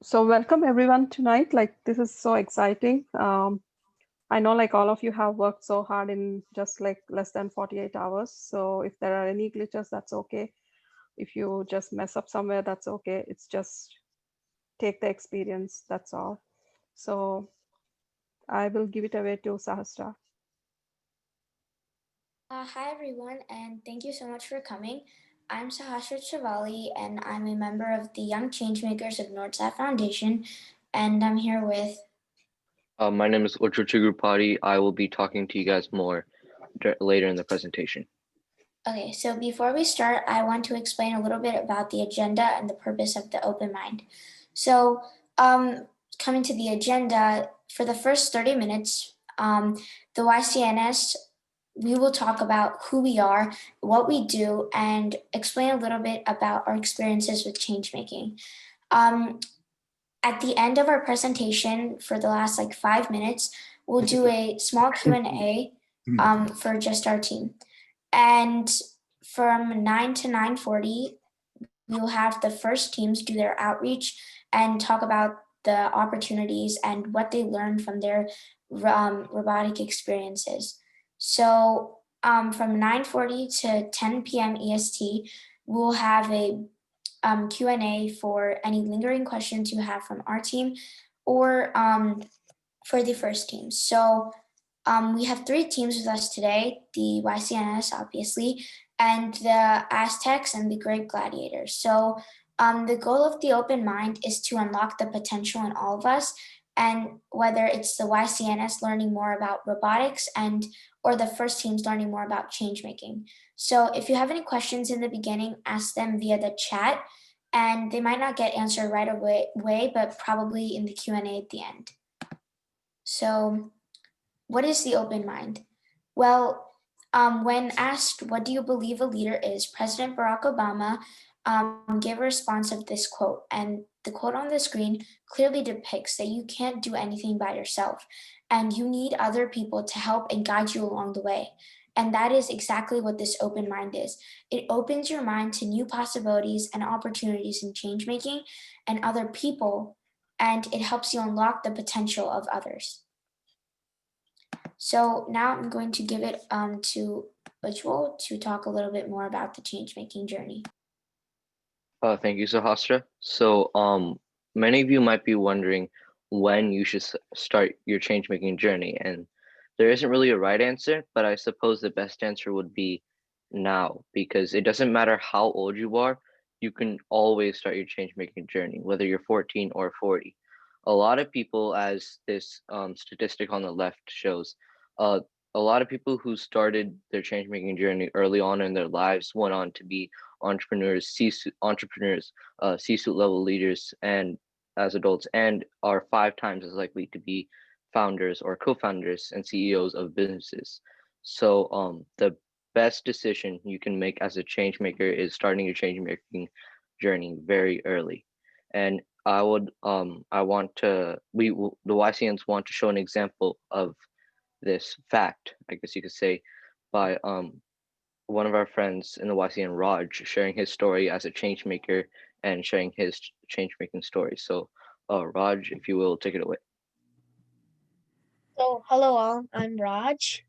So welcome everyone tonight. Like this is so exciting. I know like all of you have worked so hard in just like less than 48 hours. So if there are any glitches, that's okay. If you just mess up somewhere, that's okay. It's just take the experience. That's all. So I will give it away to Sahasra. Hi everyone, and thank you so much for coming. I'm Sahasra Chavali, and I'm a member of the Young Changemakers of NorthSouth Foundation, and I'm here with. My name is Ucho Chigurupati. I will be talking to you guys more later in the presentation. Okay, so before we start, I want to explain a little bit about the agenda and the purpose of the open mind. So, coming to the agenda, for the first 30 minutes, the YCNS, we will talk about who we are, what we do, and explain a little bit about our experiences with change making. Um, at the end of our presentation, for the last like 5 minutes, we'll do a small Q&A for just our team. And from 9 to 9:40, we'll have the first teams do their outreach and talk about the opportunities and what they learned from their robotic experiences. So from 9:40 to 10 p.m. EST, we'll have a Q&A for any lingering questions you have from our team or for the first team. So we have three teams with us today, the YCNS, obviously, and the Aztecs and the Great Gladiators. So the goal of the open mind is to unlock the potential in all of us, and whether it's the YCNS learning more about robotics and or the first teams learning more about change making. So if you have any questions in the beginning, ask them via the chat, and they might not get answered right away, but probably in the Q&A at the end. So what is the open mind? Well, when asked, what do you believe a leader is, President Barack Obama gave a response of this quote. And the quote on the screen clearly depicts that you can't do anything by yourself, and you need other people to help and guide you along the way. And that is exactly what this open mind is. It opens your mind to new possibilities and opportunities in change making and other people, and it helps you unlock the potential of others. So now I'm going to give it to Ujjwal to talk a little bit more about the change making journey. Thank you, Sahasra. So, many of you might be wondering when you should start your change-making journey, and there isn't really a right answer, but I suppose the best answer would be now, because it doesn't matter how old you are, you can always start your change-making journey, whether you're 14 or 40. A lot of people, as this statistic on the left shows, uh, a lot of people who started their change-making journey early on in their lives went on to be entrepreneurs, C-suite level leaders, and as adults, and are 5 times as likely to be founders or co-founders and CEOs of businesses. So, the best decision you can make as a change maker is starting your change making journey very early. And I want to, the YCNs want to show an example of this fact, I guess you could say, by one of our friends in the YCN, Raj, sharing his story as a change maker and sharing his change making story. So, Raj, if you will, take it away. So, hello all, I'm Raj.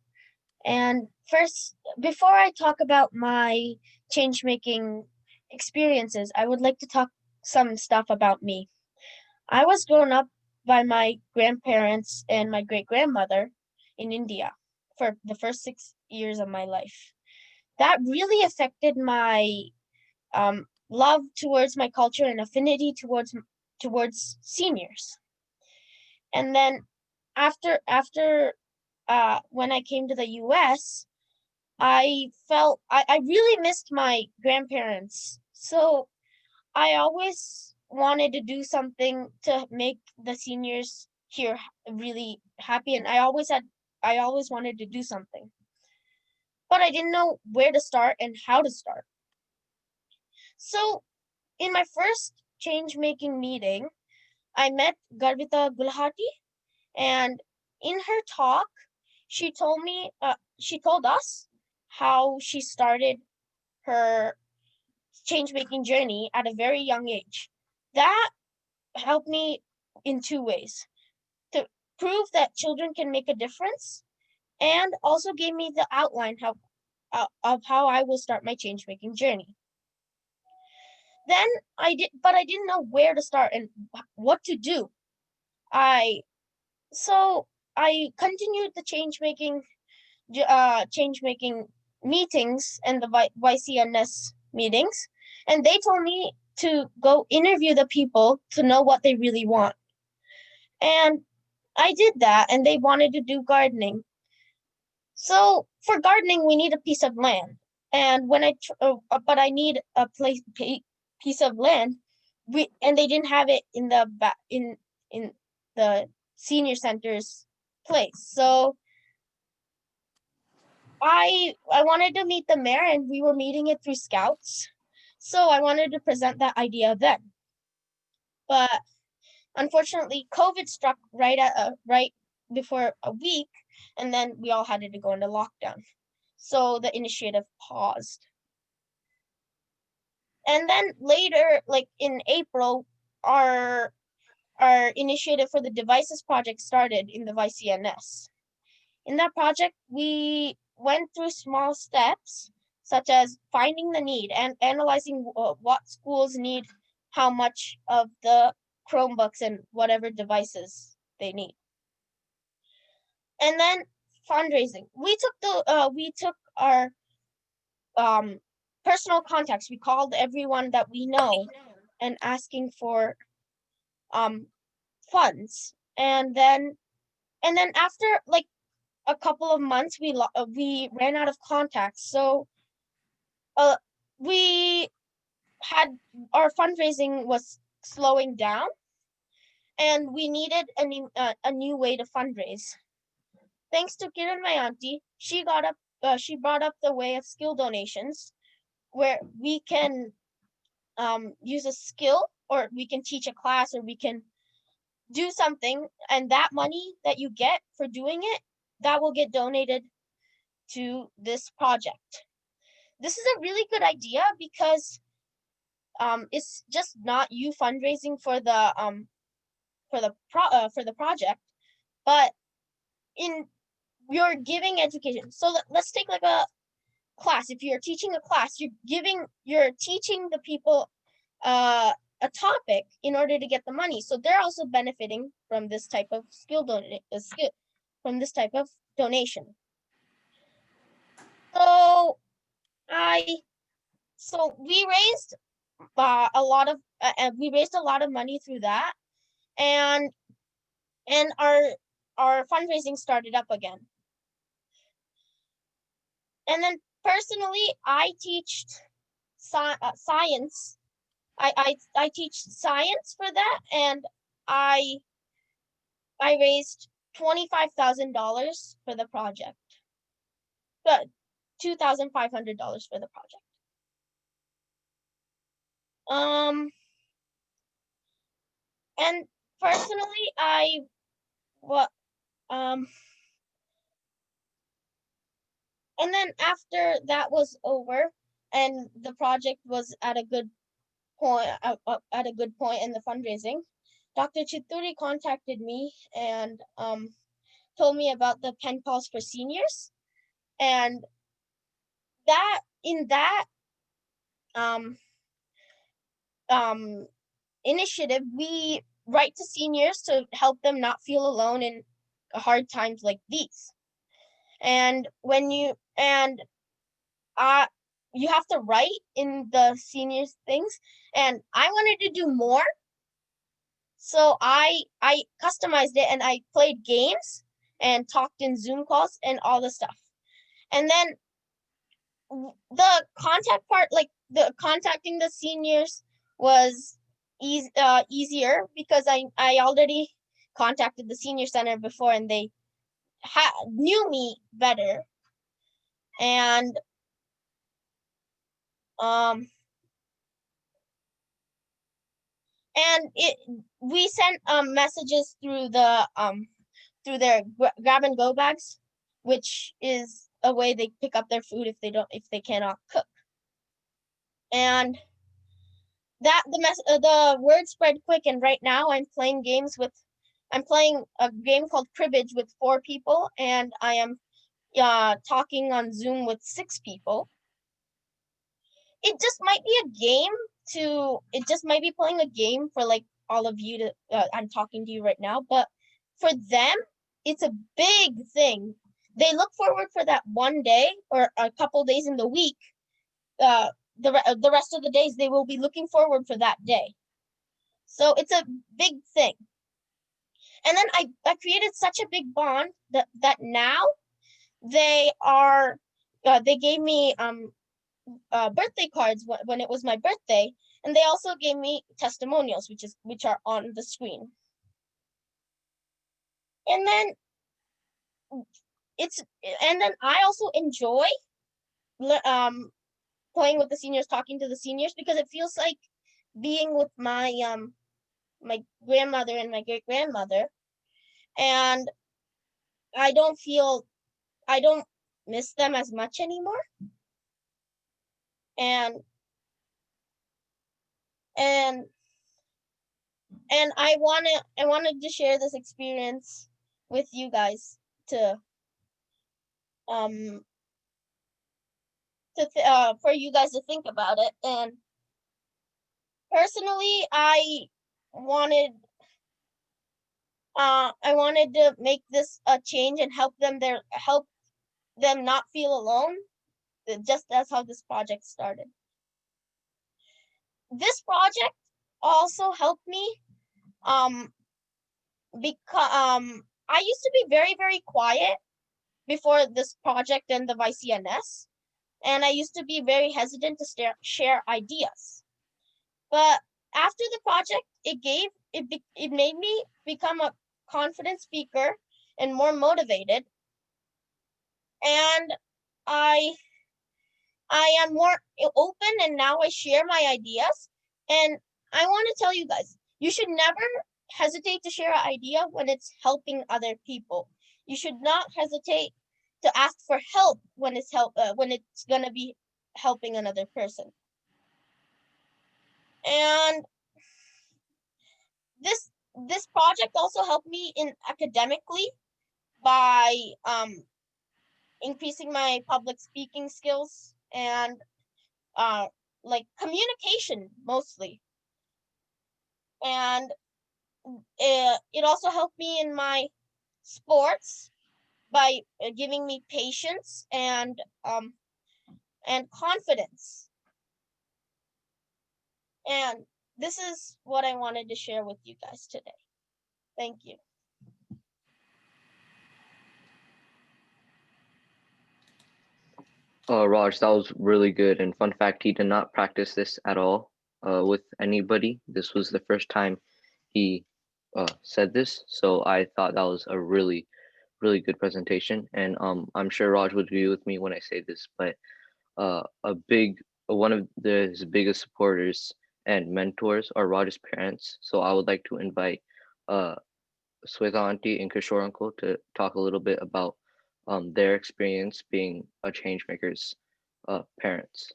And first, before I talk about my change making experiences, I would like to talk some stuff about me. I was grown up by my grandparents and my great grandmother in India for the first 6 years of my life. That really affected my love towards my culture and affinity towards seniors. And then after when I came to the US, I felt I really missed my grandparents. So I always wanted to do something to make the seniors here really happy, and I always wanted to do something. But I didn't know where to start and how to start. So in my first change making meeting, I met Garvita Gulhati, and in her talk, she told us how she started her change making journey at a very young age. That helped me in two ways: to prove that children can make a difference, and also gave me the outline of how I will start my change making journey. Then but I didn't know where to start and what to do. I so I continued the change making meetings and the YCNS meetings, and they told me to go interview the people to know what they really want. And I did that, and they wanted to do gardening. So for gardening, we need a piece of land, and but I need a piece of land. And they didn't have it in in the senior center's place. So I wanted to meet the mayor, and we were meeting it through scouts. So I wanted to present that idea then. But unfortunately, COVID struck right before a week, and then we all had to go into lockdown. So the initiative paused. And then later, like in April, our our initiative for the devices project started in the YCNS. In that project, we went through small steps, such as finding the need and analyzing what schools need, how much of the Chromebooks and whatever devices they need. And then fundraising. We took our personal contacts. We called everyone that we know and asking for funds. And then after like a couple of months, we ran out of contacts. So we had our fundraising was slowing down, and we needed a new way to fundraise. Thanks to Kiran, my auntie, she brought up the way of skill donations, where we can use a skill, or we can teach a class, or we can do something, and that money that you get for doing it, that will get donated to this project. This is a really good idea because it's just not you fundraising for the project, but in you're giving education. So let's take like a class. If you're teaching a class, you're teaching the people a topic in order to get the money. So they're also benefiting from this type of from this type of donation. So I so we raised we raised a lot of money through that, and our fundraising started up again. And then personally, I teach science. I teach science for that, and I raised $25,000 for the project, but $2,500 for the project. And personally, and then after that was over, and the project was at a good point, in the fundraising, Dr. Chituri contacted me and told me about the pen pals for seniors, and that um initiative, we write to seniors to help them not feel alone in hard times like these. And you have to write in the seniors things, and I wanted to do more, so I customized it, and I played games and talked in Zoom calls and all the stuff. And then the contact part, like the contacting the seniors, was easier because I already contacted the senior center before, and they knew me better. And we sent messages through their grab and go bags, which is a way they pick up their food if they cannot cook. And the word spread quick, and right now I'm playing a game called cribbage with 4 people, and I am talking on Zoom with 6 people. It just might be a game it just might be playing a game for like all of you to I'm talking to you right now, but for them it's a big thing. They look forward for that one day or a couple days in the week. The rest of the days they will be looking forward for that day. So it's a big thing. And then I created such a big bond that now they gave me birthday cards when it was my birthday, and they also gave me testimonials, which are on the screen. And then I also enjoy playing with the seniors, talking to the seniors, because it feels like being with my my grandmother and my great grandmother, and I don't miss them as much anymore. And and and I wanted to share this experience with you guys to um for you guys to think about it. And personally, wanted I wanted to make this a change and help them not feel alone, just as how this project started. This project also helped me because I used to be very, very quiet before this project and the YCNS, and I used to be very hesitant to share ideas. But after the project, it made me become a confident speaker and more motivated, and I I am more open, and now I share my ideas. And I want to tell you guys, you should never hesitate to share an idea when it's helping other people. You should not hesitate to ask for help when when it's gonna be helping another person. And this project also helped me in academically by increasing my public speaking skills and like communication mostly. And it also helped me in my sports by giving me patience and confidence. And this is what I wanted to share with you guys today. Thank you. Raj, that was really good. And fun fact, he did not practice this at all with anybody. This was the first time he said this. So I thought that was a really, really good presentation. And I'm sure Raj would agree with me when I say this, but one of his biggest supporters and mentors are Raj's parents. So I would like to invite Swetha auntie and Kishore uncle to talk a little bit about their experience being a Changemaker's parents.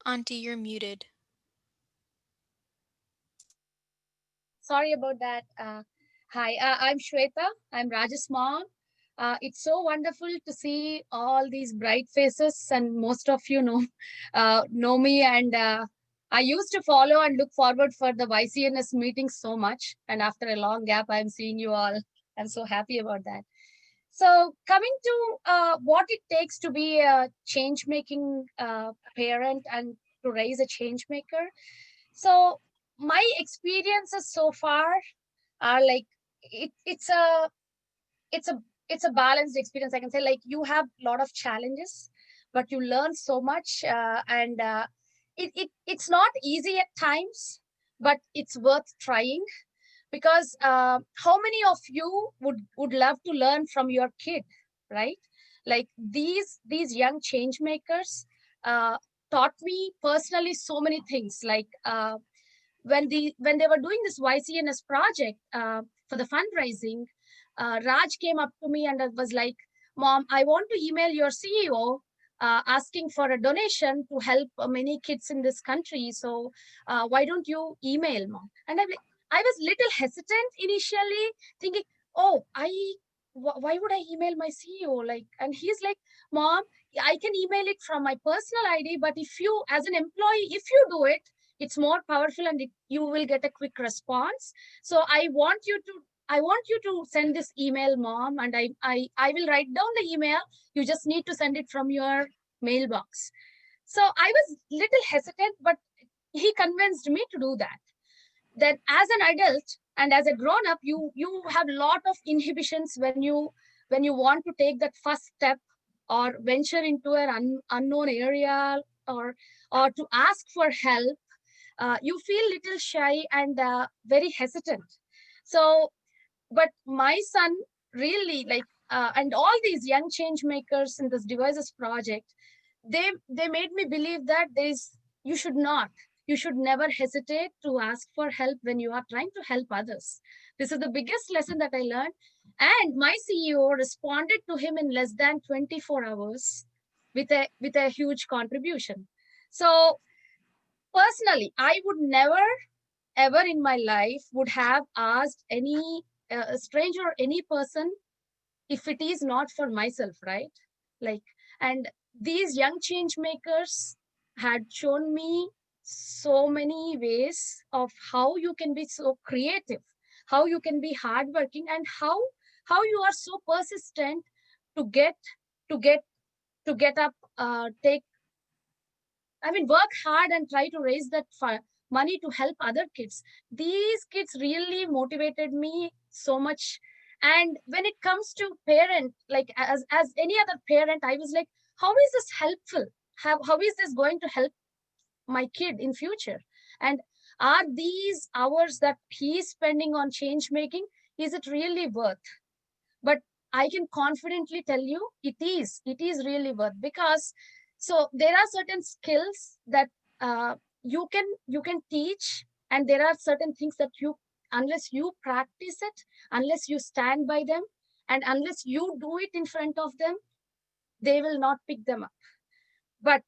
Auntie, you're muted. Sorry about that. Hi, I'm Shweta. I'm Raj's mom. It's so wonderful to see all these bright faces, and most of you know me. And I used to follow and look forward for the YCNS meetings so much. And after a long gap, I'm seeing you all. I'm so happy about that. So, coming to what it takes to be a change-making parent and to raise a change maker. So, my experiences so far are like it's a it's a balanced experience. I can say, like, you have a lot of challenges, but you learn so much, and it's not easy at times, but it's worth trying, because how many of you would love to learn from your kid, right? Like, these young change makers taught me personally so many things. Like, when they were doing this YCNS project for the fundraising, Raj came up to me and was like, Mom, I want to email your CEO asking for a donation to help many kids in this country. So why don't you email, Mom? And I was little hesitant initially, thinking, oh, why would I email my CEO? Like, and he's like, Mom, I can email it from my personal ID, but if you, as an employee, if you do it, it's more powerful and you will get a quick response. So I want you to send this email, Mom, and I will write down the email. You just need to send it from your mailbox. So I was little hesitant, but he convinced me to do that. Then as an adult and as a grown up, you have a lot of inhibitions when you want to take that first step or venture into an unknown area or to ask for help. You feel little shy and very hesitant. So, but my son really and all these young change makers in this devices project, they made me believe that you should never hesitate to ask for help when you are trying to help others. This is the biggest lesson that I learned. And my CEO responded to him in less than 24 hours with a huge contribution. So personally, I would never ever in my life would have asked any stranger or any person if it is not for myself, right? Like, and these young change makers had shown me so many ways of how you can be so creative, how you can be hardworking, and how you are so persistent to get to get to get up, work hard and try to raise that money to help other kids. These kids really motivated me so much. And when it comes to parent, like as any other parent, I was like, how is this helpful? How is this going to help my kid in future? And are these hours that he's spending on change making, is it really worth? But I can confidently tell you it is really worth, because so there are certain skills that you can teach, and there are certain things that you, unless you practice it, unless you stand by them, and unless you do it in front of them, they will not pick them up. But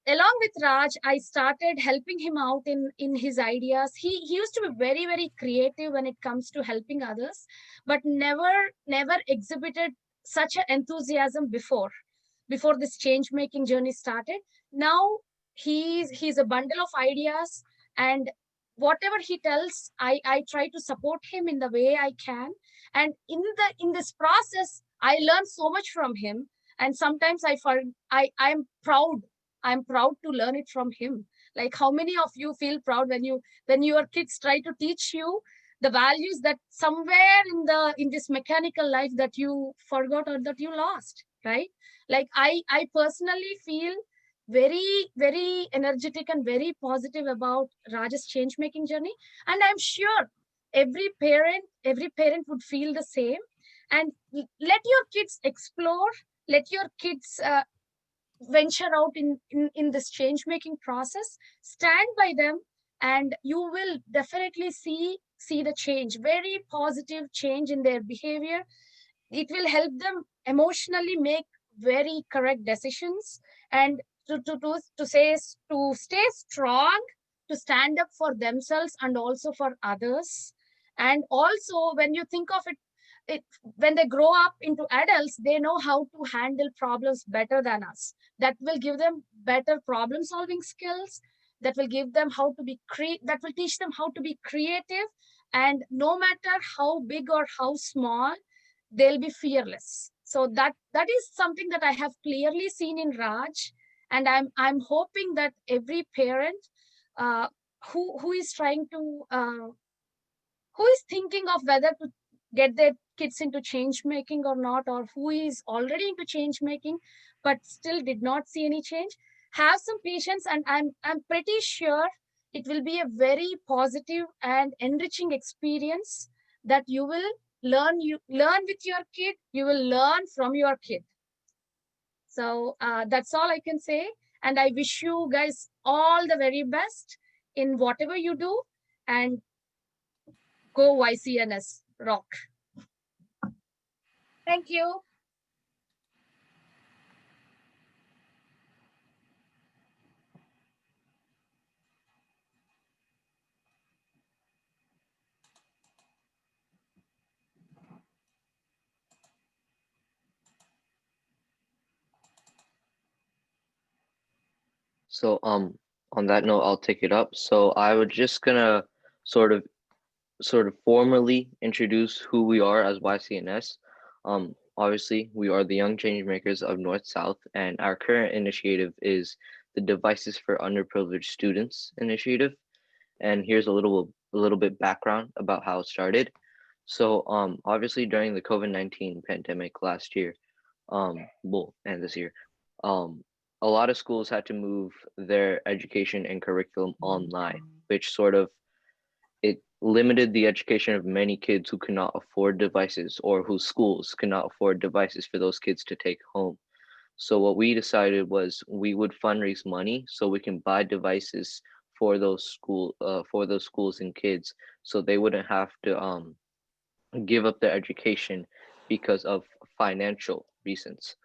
along with Raj, I started helping him out in his ideas. He used to be very, very creative when it comes to helping others, but never exhibited such an enthusiasm before this change making journey started. Now he's a bundle of ideas, and whatever he tells, I try to support him in the way I can. And in this process, I learn so much from him. And sometimes I'm proud to learn it from him. Like, how many of you feel proud when your kids try to teach you the values that somewhere in this mechanical life that you forgot or that you lost, right? Like, I personally feel very, very energetic and very positive about Raj's change making journey. And I'm sure every parent would feel the same. And let your kids explore, let your kids venture out in this change making process, stand by them, and you will definitely see the change, very positive change in their behavior. It will help them emotionally make very correct decisions, and to stay strong, to stand up for themselves and also for others. And also, when you think of it, when they grow up into adults, they know how to handle problems better than us. That will give them better problem solving skills, that will give them how to be that will teach them how to be creative. And no matter how big or how small, they'll be fearless. So that is something that I have clearly seen in Raj. And I'm hoping that every parent who is trying to who is thinking of whether to get their kids into change making or not, or who is already into change making but still did not see any change, have some patience. And I'm pretty sure it will be a very positive and enriching experience that you will learn with your kid, you will learn from your kid. So that's all I can say. And I wish you guys all the very best in whatever you do, and go YCNS, rock. Thank you. So on that note, I'll take it up. So I was just gonna sort of formally introduce who we are as YCNS. Obviously, we are the Young Changemakers of NorthSouth, and our current initiative is the Devices for Underprivileged Students initiative. And here's a little bit background about how it started. So obviously during the COVID-19 pandemic last year, and this year, um, a lot of schools had to move their education and curriculum online, which sort of it limited the education of many kids who could not afford devices or whose schools could not afford devices for those kids to take home. So what we decided was we would fundraise money so we can buy devices for those schools and kids, so they wouldn't have to give up their education because of financial reasons.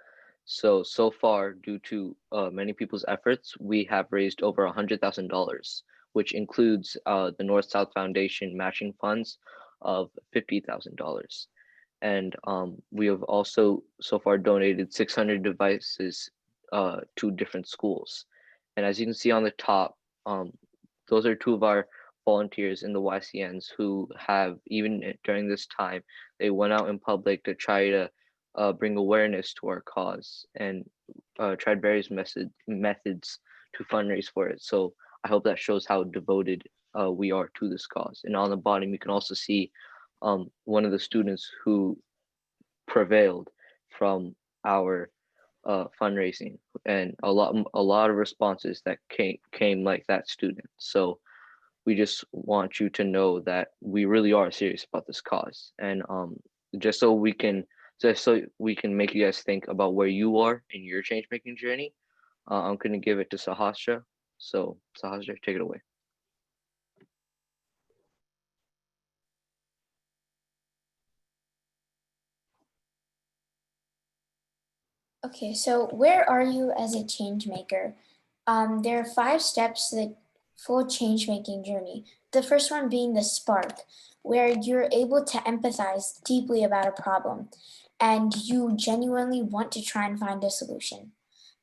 So far, due to many people's efforts, we have raised over $100,000, which includes the North South Foundation matching funds of $50,000. And we have also so far donated 600 devices to different schools. And as you can see on the top, those are two of our volunteers in the YCNs who have, even during this time, they went out in public to try to bring awareness to our cause and tried various methods to fundraise for it. So I hope that shows how devoted we are to this cause. And on the bottom, you can also see one of the students who prevailed from our fundraising, and a lot of responses that came like that student. So we just want you to know that we really are serious about this cause, and just so we can make you guys think about where you are in your change making journey. I'm going to give it to Sahasra. So Sahasra, take it away. Okay, so where are you as a change maker? There are 5 steps to the full change making journey. The first one being the spark, where you're able to empathize deeply about a problem and you genuinely want to try and find a solution.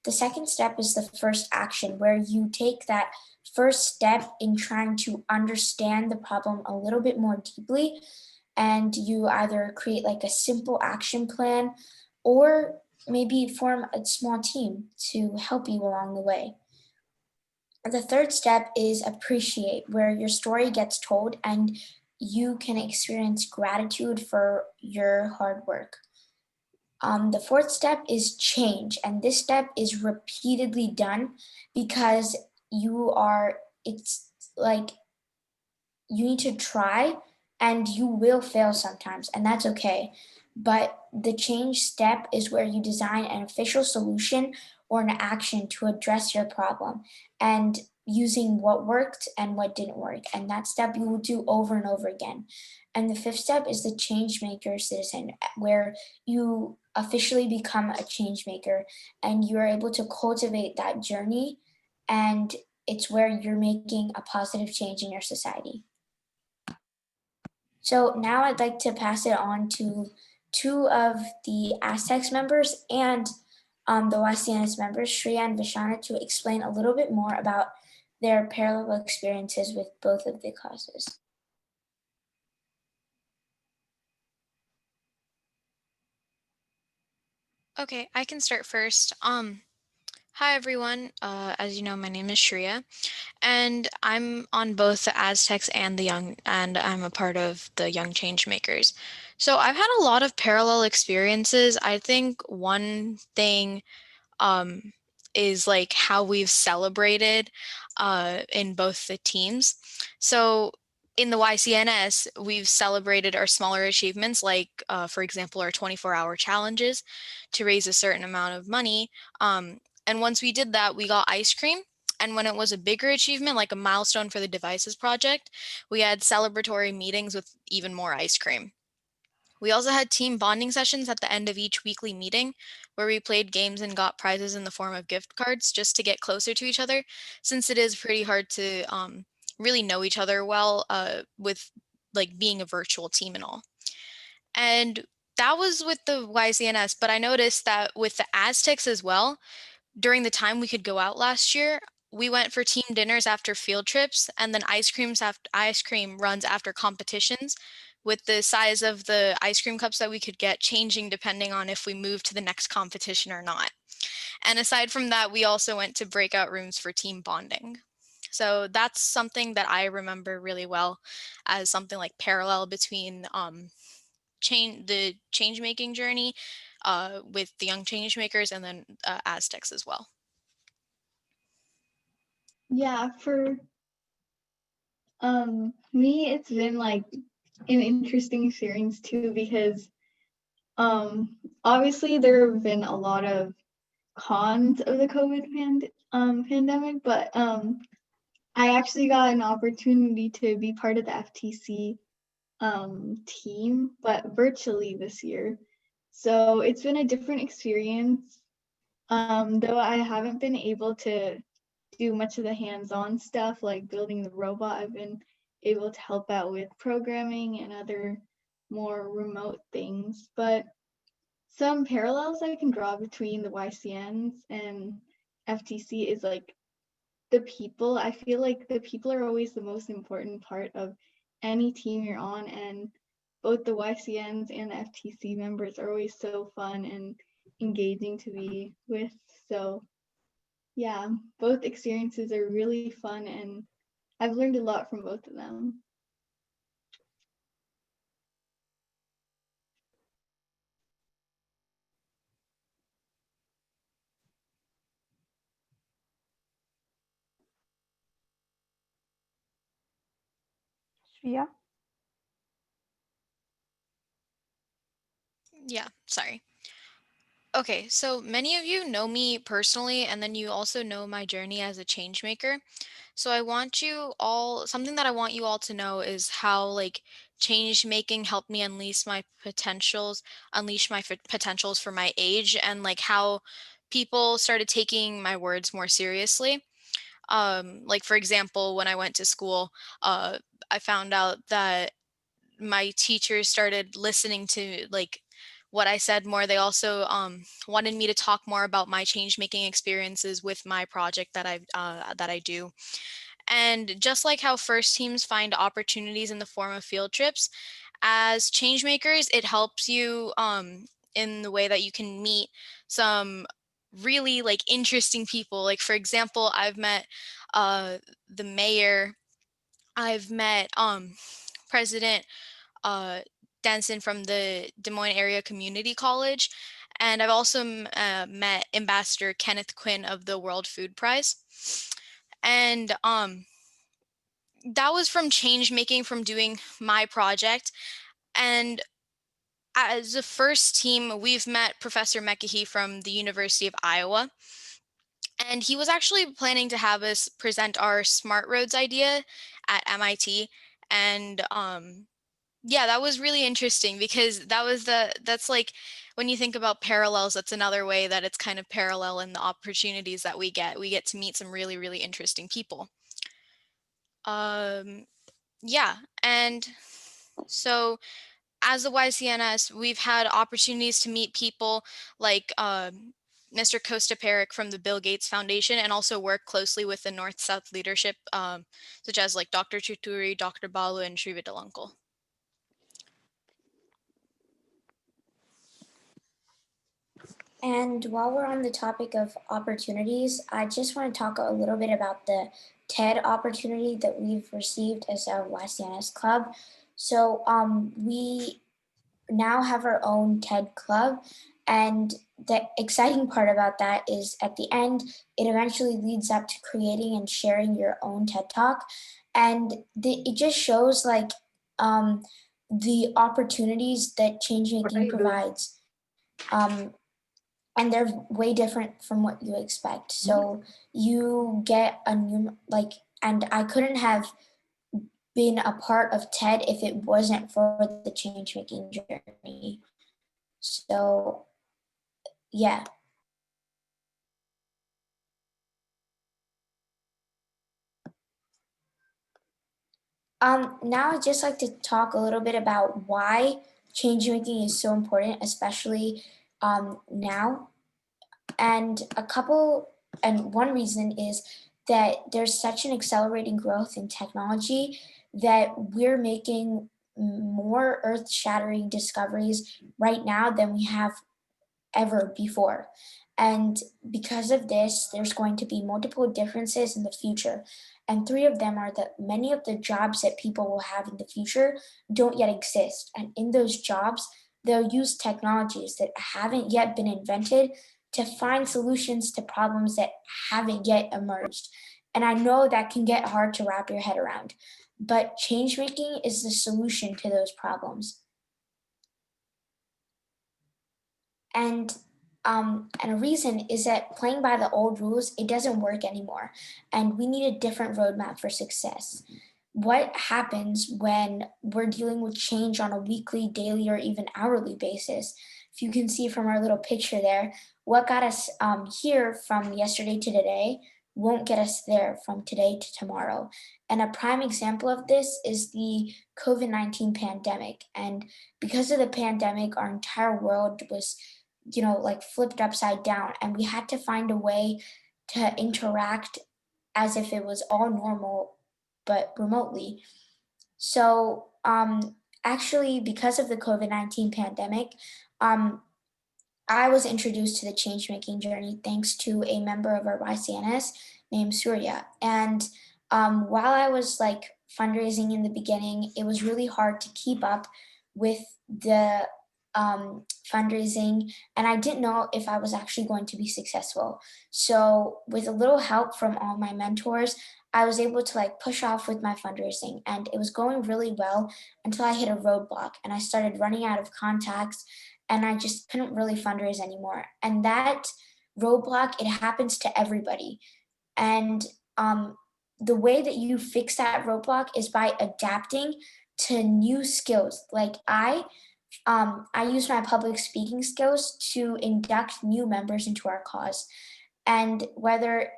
The second step is the first action, where you take that first step in trying to understand the problem a little bit more deeply, and you either create like a simple action plan or maybe form a small team to help you along the way. The third step is appreciate, where your story gets told and you can experience gratitude for your hard work. The fourth step is change, and this step is repeatedly done because it's like you need to try and you will fail sometimes, and that's okay. But the change step is where you design an official solution or an action to address your problem and using what worked and what didn't work. And that step you will do over and over again. And the fifth step is the change maker citizen, where you officially become a change maker and you're able to cultivate that journey. And it's where you're making a positive change in your society. So now I'd like to pass it on to 2 of the Aztecs members and the YCNS members, Shreya and Vishana, to explain a little bit more about their parallel experiences with both of the causes. Okay, I can start first. Hi everyone. As you know, my name is Shreya, and I'm on both the Aztecs and I'm a part of the Young Changemakers. So I've had a lot of parallel experiences. I think one thing um, is like how we've celebrated in both the teams. So in the YCNS, we've celebrated our smaller achievements, like, for example, our 24-hour challenges to raise a certain amount of money. And once we did that, we got ice cream. And when it was a bigger achievement, like a milestone for the Devices project, we had celebratory meetings with even more ice cream. We also had team bonding sessions at the end of each weekly meeting where we played games and got prizes in the form of gift cards just to get closer to each other, since it is pretty hard to really know each other well with like being a virtual team and all. And that was with the YCNS, but I noticed that with the Aztecs as well, during the time we could go out last year, we went for team dinners after field trips and then ice cream runs after competitions, with the size of the ice cream cups that we could get changing depending on if we moved to the next competition or not. And aside from that, we also went to breakout rooms for team bonding. So that's something that I remember really well as something like parallel between the change making journey with the young change makers and then Aztecs as well. Yeah, for me, it's been like an interesting experience too, because obviously there have been a lot of cons of the pandemic, but I actually got an opportunity to be part of the FTC team, but virtually this year. So it's been a different experience. Though I haven't been able to do much of the hands-on stuff like building the robot, I've been able to help out with programming and other more remote things. But some parallels I can draw between the YCNs and FTC is like the people. I feel like the people are always the most important part of any team you're on, and both the YCNs and the FTC members are always so fun and engaging to be with. So yeah, both experiences are really fun, and I've learned a lot from both of them. Shreya? Yeah, sorry. Okay, so many of you know me personally, and then you also know my journey as a change maker. So I want you all, something that I want you all to know is how like change making helped me unleash my potentials for my age, and like how people started taking my words more seriously. Like for example, when I went to school, I found out that my teachers started listening to like what I said more. They also wanted me to talk more about my change making experiences with my project that I do. And just like how first teams find opportunities in the form of field trips, as change makers, it helps you in the way that you can meet some really like interesting people. Like for example, I've met the mayor, I've met President uh, Denson from the Des Moines Area Community College. And I've also met Ambassador Kenneth Quinn of the World Food Prize. And that was from change making, from doing my project. And as a first team, we've met Professor McAhee from the University of Iowa. And he was actually planning to have us present our smart roads idea at MIT. And yeah, that was really interesting because that's like when you think about parallels, that's another way that it's kind of parallel in the opportunities that we get. We get to meet some really, really interesting people. Yeah, and so as the YCNS, we've had opportunities to meet people like Mr. Costa Peric from the Bill Gates Foundation, and also work closely with the North-South leadership, such as like Dr. Chuturi, Dr. Balu, and Sri Vidalanko. And while we're on the topic of opportunities, I just want to talk a little bit about the TED opportunity that we've received as a YCNS club. So we now have our own TED club, and the exciting part about that is at the end, it eventually leads up to creating and sharing your own TED Talk. And it just shows like the opportunities that change making provides. And they're way different from what you expect. So you get a new, like, and I couldn't have been a part of TED if it wasn't for the change-making journey. So yeah. Now I'd just like to talk a little bit about why change making is so important, especially now. And one reason is that there's such an accelerating growth in technology that we're making more earth-shattering discoveries right now than we have ever before. And because of this, there's going to be multiple differences in the future. And three of them are that many of the jobs that people will have in the future don't yet exist. And in those jobs, they'll use technologies that haven't yet been invented to find solutions to problems that haven't yet emerged. And I know that can get hard to wrap your head around, but change making is the solution to those problems. And a reason is that playing by the old rules, it doesn't work anymore. And we need a different roadmap for success. What happens when we're dealing with change on a weekly, daily, or even hourly basis? If you can see from our little picture there, what got us here from yesterday to today won't get us there from today to tomorrow. And a prime example of this is the COVID-19 pandemic. And because of the pandemic, our entire world was like flipped upside down, and we had to find a way to interact as if it was all normal but remotely. So actually, because of the COVID-19 pandemic, I was introduced to the change making journey thanks to a member of our YCNS named Surya. And while I was like fundraising in the beginning, it was really hard to keep up with the fundraising, and I didn't know if I was actually going to be successful. So with a little help from all my mentors, I was able to like push off with my fundraising, and it was going really well until I hit a roadblock and I started running out of contacts, and I just couldn't really fundraise anymore. And that roadblock, it happens to everybody. And the way that you fix that roadblock is by adapting to new skills. Like I use my public speaking skills to induct new members into our cause. And whether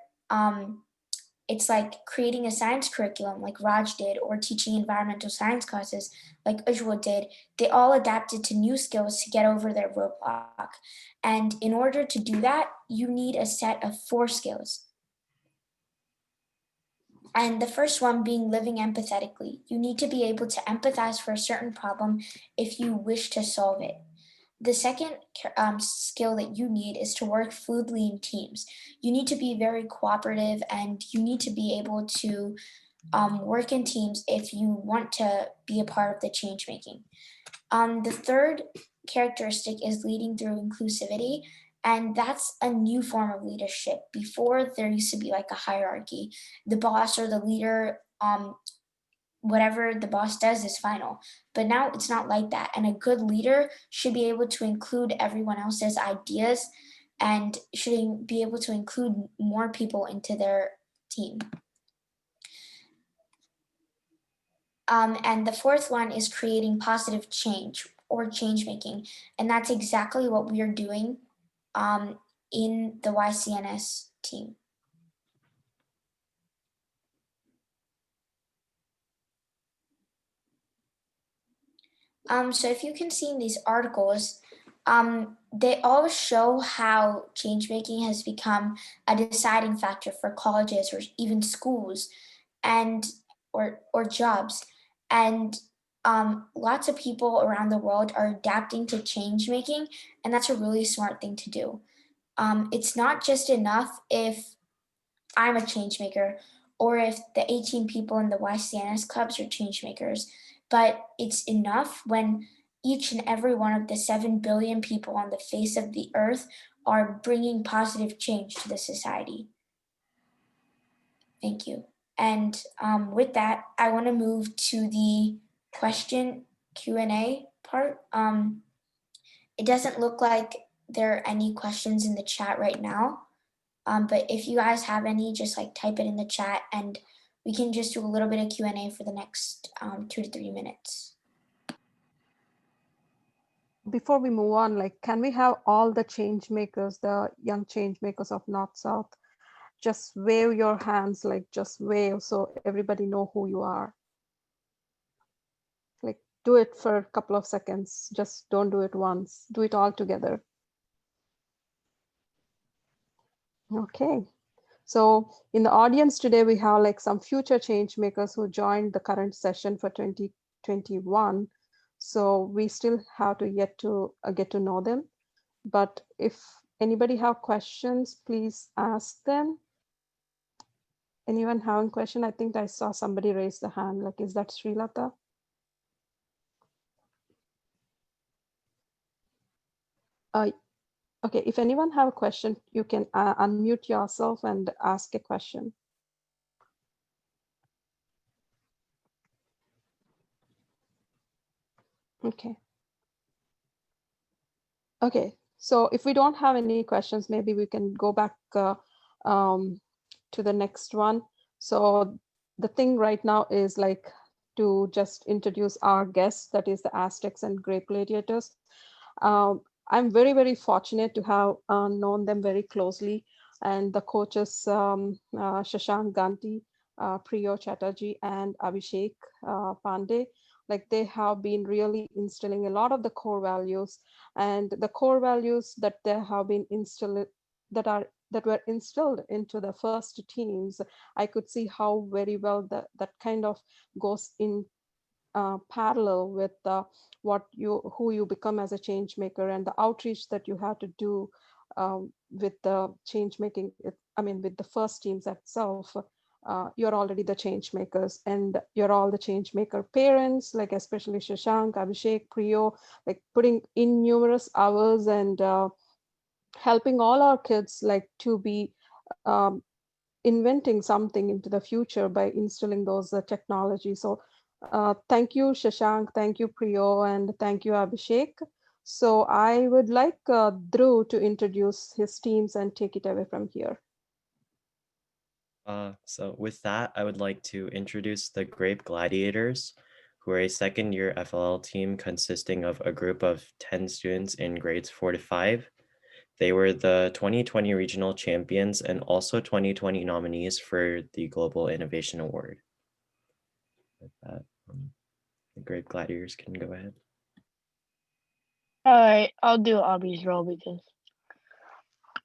it's like creating a science curriculum like Raj did, or teaching environmental science classes like Ujjwal did, they all adapted to new skills to get over their roadblock. And in order to do that, you need a set of 4 skills. And the first one being living empathetically. You need to be able to empathize for a certain problem if you wish to solve it. The second skill that you need is to work fluidly in teams. You need to be very cooperative, and you need to be able to work in teams if you want to be a part of the change making. The third characteristic is leading through inclusivity, and that's a new form of leadership. Before, there used to be like a hierarchy. The boss or the leader, whatever the boss does is final. But now it's not like that. And a good leader should be able to include everyone else's ideas and should be able to include more people into their team. And the fourth one is creating positive change or change making. And that's exactly what we are doing in the YCNS team. So if you can see in these articles, they all show how change making has become a deciding factor for colleges or even schools and or jobs. And lots of people around the world are adapting to change making, and that's a really smart thing to do. It's not just enough if I'm a change maker or if the 18 people in the YCNS clubs are change makers, but it's enough when each and every one of the 7 billion people on the face of the earth are bringing positive change to the society. Thank you. And with that, I want to move to the question Q&A part. It doesn't look like there are any questions in the chat right now. But if you guys have any, just like type it in the chat and we can just do a little bit of Q&A for the next 2 to 3 minutes. Before we move on, like, can we have all the change makers, the young change makers of NorthSouth, just wave your hands, like just wave so everybody know who you are. Like, do it for a couple of seconds. Just don't do it once. Do it all together. Okay. So in the audience today, we have like some future change makers who joined the current session for 2021. So we still have to yet to get to know them. But if anybody have questions, please ask them. Anyone having a question? I think I saw somebody raise the hand. Like, is that Srilata? Okay, if anyone have a question, you can unmute yourself and ask a question. Okay. Okay, so if we don't have any questions, maybe we can go back to the next one. So the thing right now is like to just introduce our guests, that is the Aztecs and Grape Gladiators. I'm very, very fortunate to have known them very closely, and the coaches Shashank Ganti, Priyo Chatterjee, and Abhishek Pandey, like they have been really instilling a lot of the core values, and the core values that they have been instilled, that were instilled into the first teams. I could see how very well that kind of goes in parallel with who you become as a change maker, and the outreach that you have to do with the change making. I mean, with the first teams itself, you're already the change makers, and you're all the change maker parents, like especially Shashank, Abhishek, Priyo, like putting in numerous hours and helping all our kids like to be inventing something into the future by instilling those technologies. So thank you, Shashank, thank you, Priyo, and thank you, Abhishek. So I would like Dhruv to introduce his teams and take it away from here. So with that, I would like to introduce the Grape Gladiators, who are a second-year FLL team consisting of a group of 10 students in grades 4 to 5. They were the 2020 regional champions and also 2020 nominees for the Global Innovation Award. With that, the Grape Gladiators can go ahead. All right, I'll do Abby's role because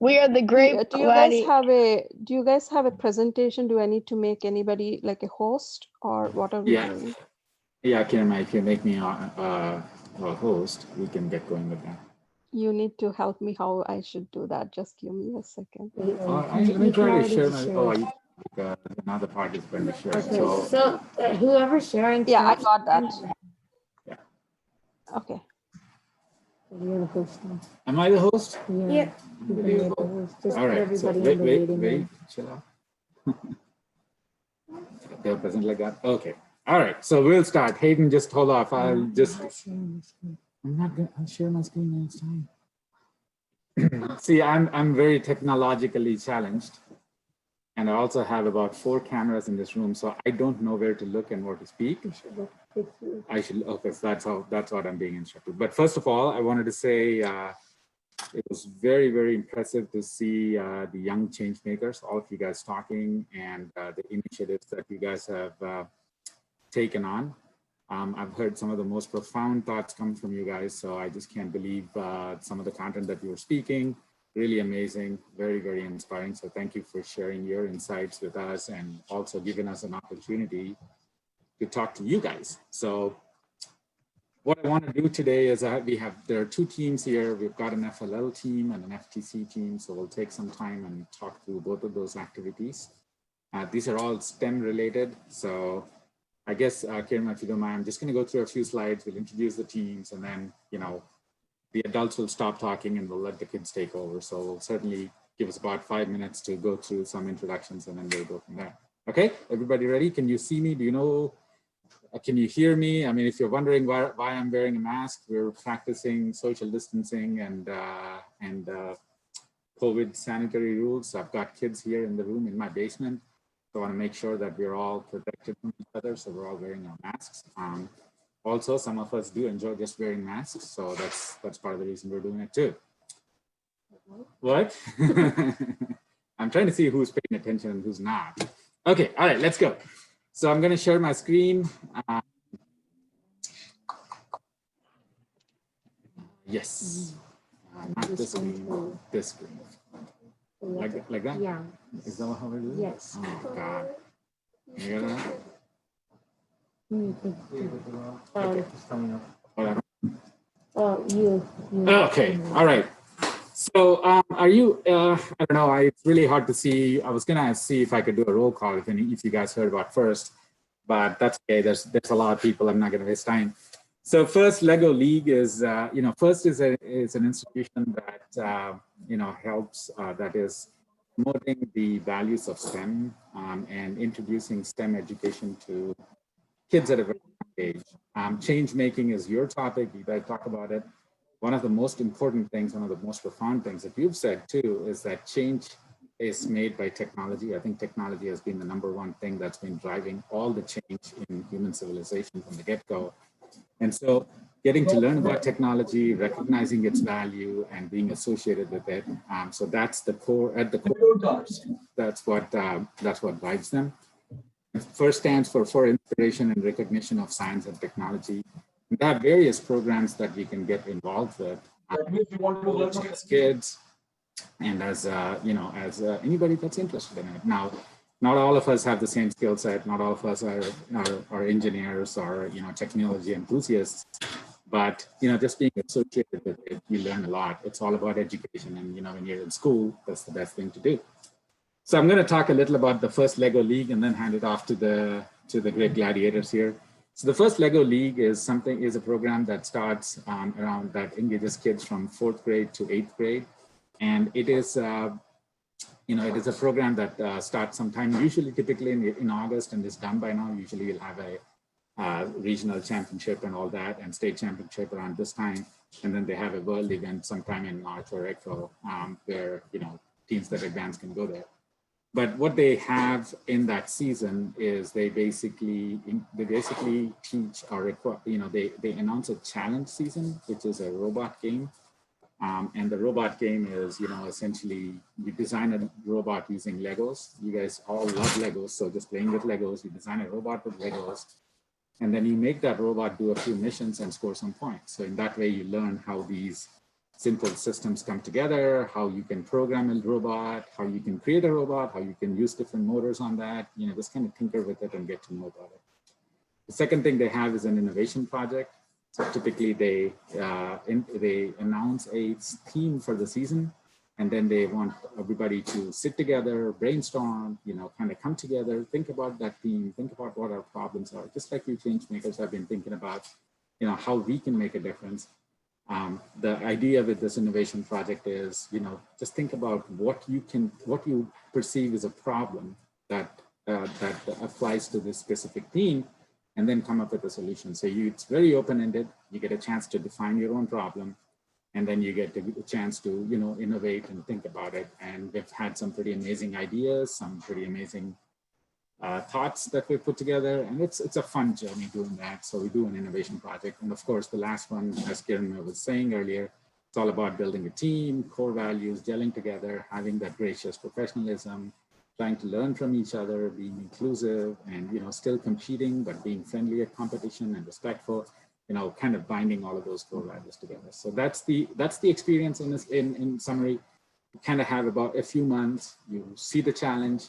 we are the Grape Do you guys have a presentation? Do I need to make anybody like a host, or what are we doing? Yeah, Kiran, if you make me a host, we can get going with that. You need to help me how I should do that. Just give me a second. Let me try to share my. Another participant to share. Okay, so whoever's sharing. Yeah, I got that. Yeah. Okay. You're the host now. Am I the host? Yeah. All right. So wait. Chill out. They'll present like that. Okay. All right. So we'll start. Hayden, just hold off. I'll just. I'm not gonna. I'll share my screen next time. See, I'm very technologically challenged, and I also have about 4 cameras in this room, so I don't know where to look and where to speak. I should. Okay, so that's what I'm being instructed. But first of all, I wanted to say it was very, very impressive to see the young change makers, all of you guys talking, and the initiatives that you guys have taken on. I've heard some of the most profound thoughts come from you guys, so I just can't believe some of the content that you were speaking. Really amazing, very, very inspiring. So thank you for sharing your insights with us and also giving us an opportunity to talk to you guys. So what I want to do today is there are 2 teams here. We've got an FLL team and an FTC team. So we'll take some time and talk through both of those activities. These are all STEM related. So I guess, Kiran, if you don't mind, I'm just going to go through a few slides. We'll introduce the teams, and then, the adults will stop talking and we'll let the kids take over. So we'll certainly give us about 5 minutes to go through some introductions, and then we'll go from there. Okay, everybody ready? Can you see me? Do you know, can you hear me? I mean, if you're wondering why I'm wearing a mask, we're practicing social distancing and COVID sanitary rules. I've got kids here in the room in my basement. So I want to make sure that we're all protected from each other. So we're all wearing our masks. Also, some of us do enjoy just wearing masks. So that's part of the reason we're doing it too. What? I'm trying to see who's paying attention and who's not. Okay, all right, let's go. So I'm going to share my screen. Yes, not this screen, this screen. Like that? Yeah. Is that how we do it? Yes. Oh, God. You got that? Okay. Hold on. Oh, you. Okay, all right. So are you, I don't know, it's really hard to see. I was gonna see if I could do a roll call if you guys heard about FIRST, but that's okay. There's a lot of people. I'm not gonna waste time. So FIRST Lego League is, FIRST is an institution that, helps, that is promoting the values of STEM and introducing STEM education to kids at a very young age. Change making is your topic. You guys talk about it. One of the most important things, one of the most profound things that you've said too, is that change is made by technology. I think technology has been the #1 thing that's been driving all the change in human civilization from the get-go. And so getting to learn about technology, recognizing its value and being associated with it. So that's the core, at the core, that's what drives them. FIRST stands for inspiration and recognition of science and technology. We have various programs that we can get involved with as kids and as anybody that's interested in it. Now, not all of us have the same skill set. Not all of us are engineers or technology enthusiasts. But just being associated with it, you learn a lot. It's all about education, and when you're in school, that's the best thing to do. So I'm going to talk a little about the FIRST Lego League and then hand it off to the great gladiators here. So the FIRST Lego League is a program that starts around, that engages kids from 4th grade to 8th grade. And it is, it is a program that starts sometime, usually typically in August, and is done by now. Usually you'll have a regional championship and all that, and state championship around this time. And then they have a world event sometime in March or April where, teams that advance can go there. But what they have in that season is they basically teach or they announce a challenge season, which is a robot game. And the robot game is, essentially you design a robot using Legos. You guys all love Legos, so just playing with Legos, you design a robot with Legos, and then you make that robot do a few missions and score some points. So in that way, you learn how these simple systems come together, how you can program a robot, how you can create a robot, how you can use different motors on that, just kind of tinker with it and get to know about it. The second thing they have is an innovation project. So typically they announce a theme for the season, and then they want everybody to sit together, brainstorm, kind of come together, think about that theme, think about what our problems are. Just like you Changemakers have been thinking about, how we can make a difference. The idea with this innovation project is, just think about what you perceive as a problem that applies to this specific theme, and then come up with a solution. So it's very open-ended. You get a chance to define your own problem, and then you get a chance to, innovate and think about it. And we've had some pretty amazing ideas, some pretty amazing thoughts that we put together, and it's a fun journey doing that. So we do an innovation project, and of course the last one, as Kiran was saying earlier, it's all about building a team, core values, gelling together, having that gracious professionalism, trying to learn from each other, being inclusive, and still competing but being friendly at competition and respectful. Kind of binding all of those core values together. So that's the experience in summary. You kind of have about a few months. You see the challenge.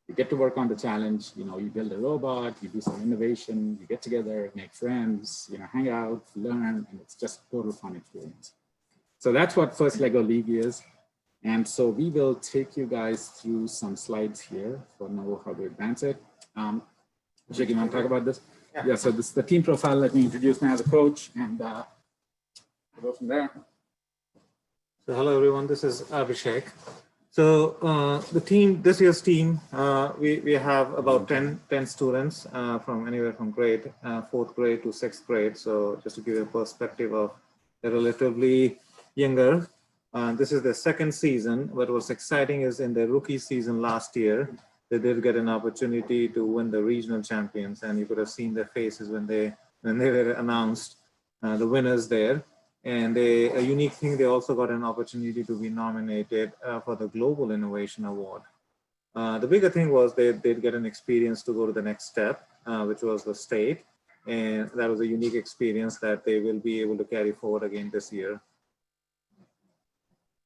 You get to work on the challenge, you build a robot, you do some innovation, you get together, make friends, hang out, learn, and it's just a total fun experience. So that's what FIRST Lego League is. And so we will take you guys through some slides here for know how to advance it. Abhishek, you want to talk about this? Yeah, so this is the team profile. Let me introduce me as a coach, and we'll go from there. So hello everyone, this is Abhishek. So the team, this year's team, we have about 10 students from anywhere from grade 4th grade to 6th grade. So just to give you a perspective of, they're relatively younger. This is their second season. What was exciting is in their rookie season last year, they did get an opportunity to win the regional champions, and you could have seen their faces when they were announced the winners there. And a unique thing, they also got an opportunity to be nominated for the Global Innovation Award. The bigger thing was they'd get an experience to go to the next step, which was the state. And that was a unique experience that they will be able to carry forward again this year.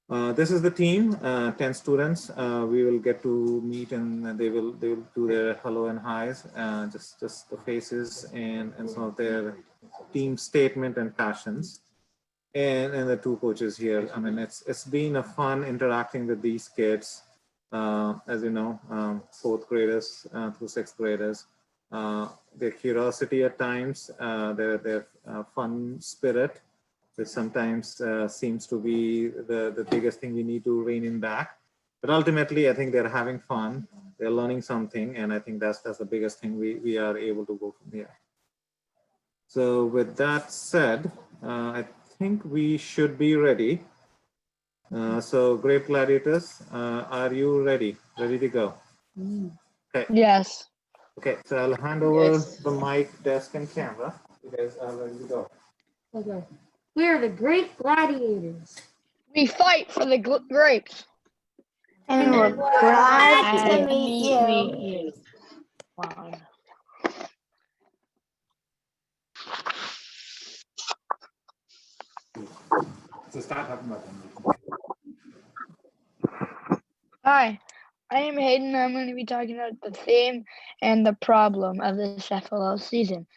This is the team, 10 students. We will get to meet and they will do their hello and highs, just the faces and some of their team statement and passions. And the two coaches here. I mean, it's been a fun interacting with these kids. As you know, fourth graders through sixth graders. Their curiosity at times, their fun spirit, which sometimes seems to be the biggest thing we need to rein in back. But ultimately, I think they're having fun. They're learning something, and I think that's the biggest thing we are able to go from here. So with that said, I think we should be ready. So Great Gladiators, are you ready? Ready to go? Okay. Yes. Okay, so I'll hand over the mic, desk, and camera. You guys are ready to go. Okay. We are the Great Gladiators. We fight for the grapes. And we're glad to meet you. Wow. So start talking about them. Hi, I am Hayden. I'm going to be talking about the theme and the problem of this FLL season.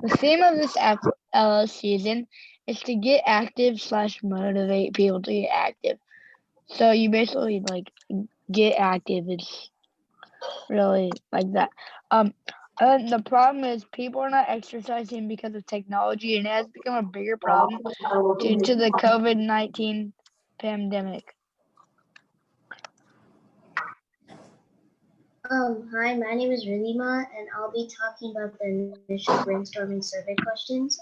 The theme of this FLL season is to get active / motivate people to get active. So you basically like get active. It's really like that. The problem is people are not exercising because of technology, and it has become a bigger problem due to the COVID-19 pandemic. Hi, my name is Rilima, and I'll be talking about the initial brainstorming survey questions.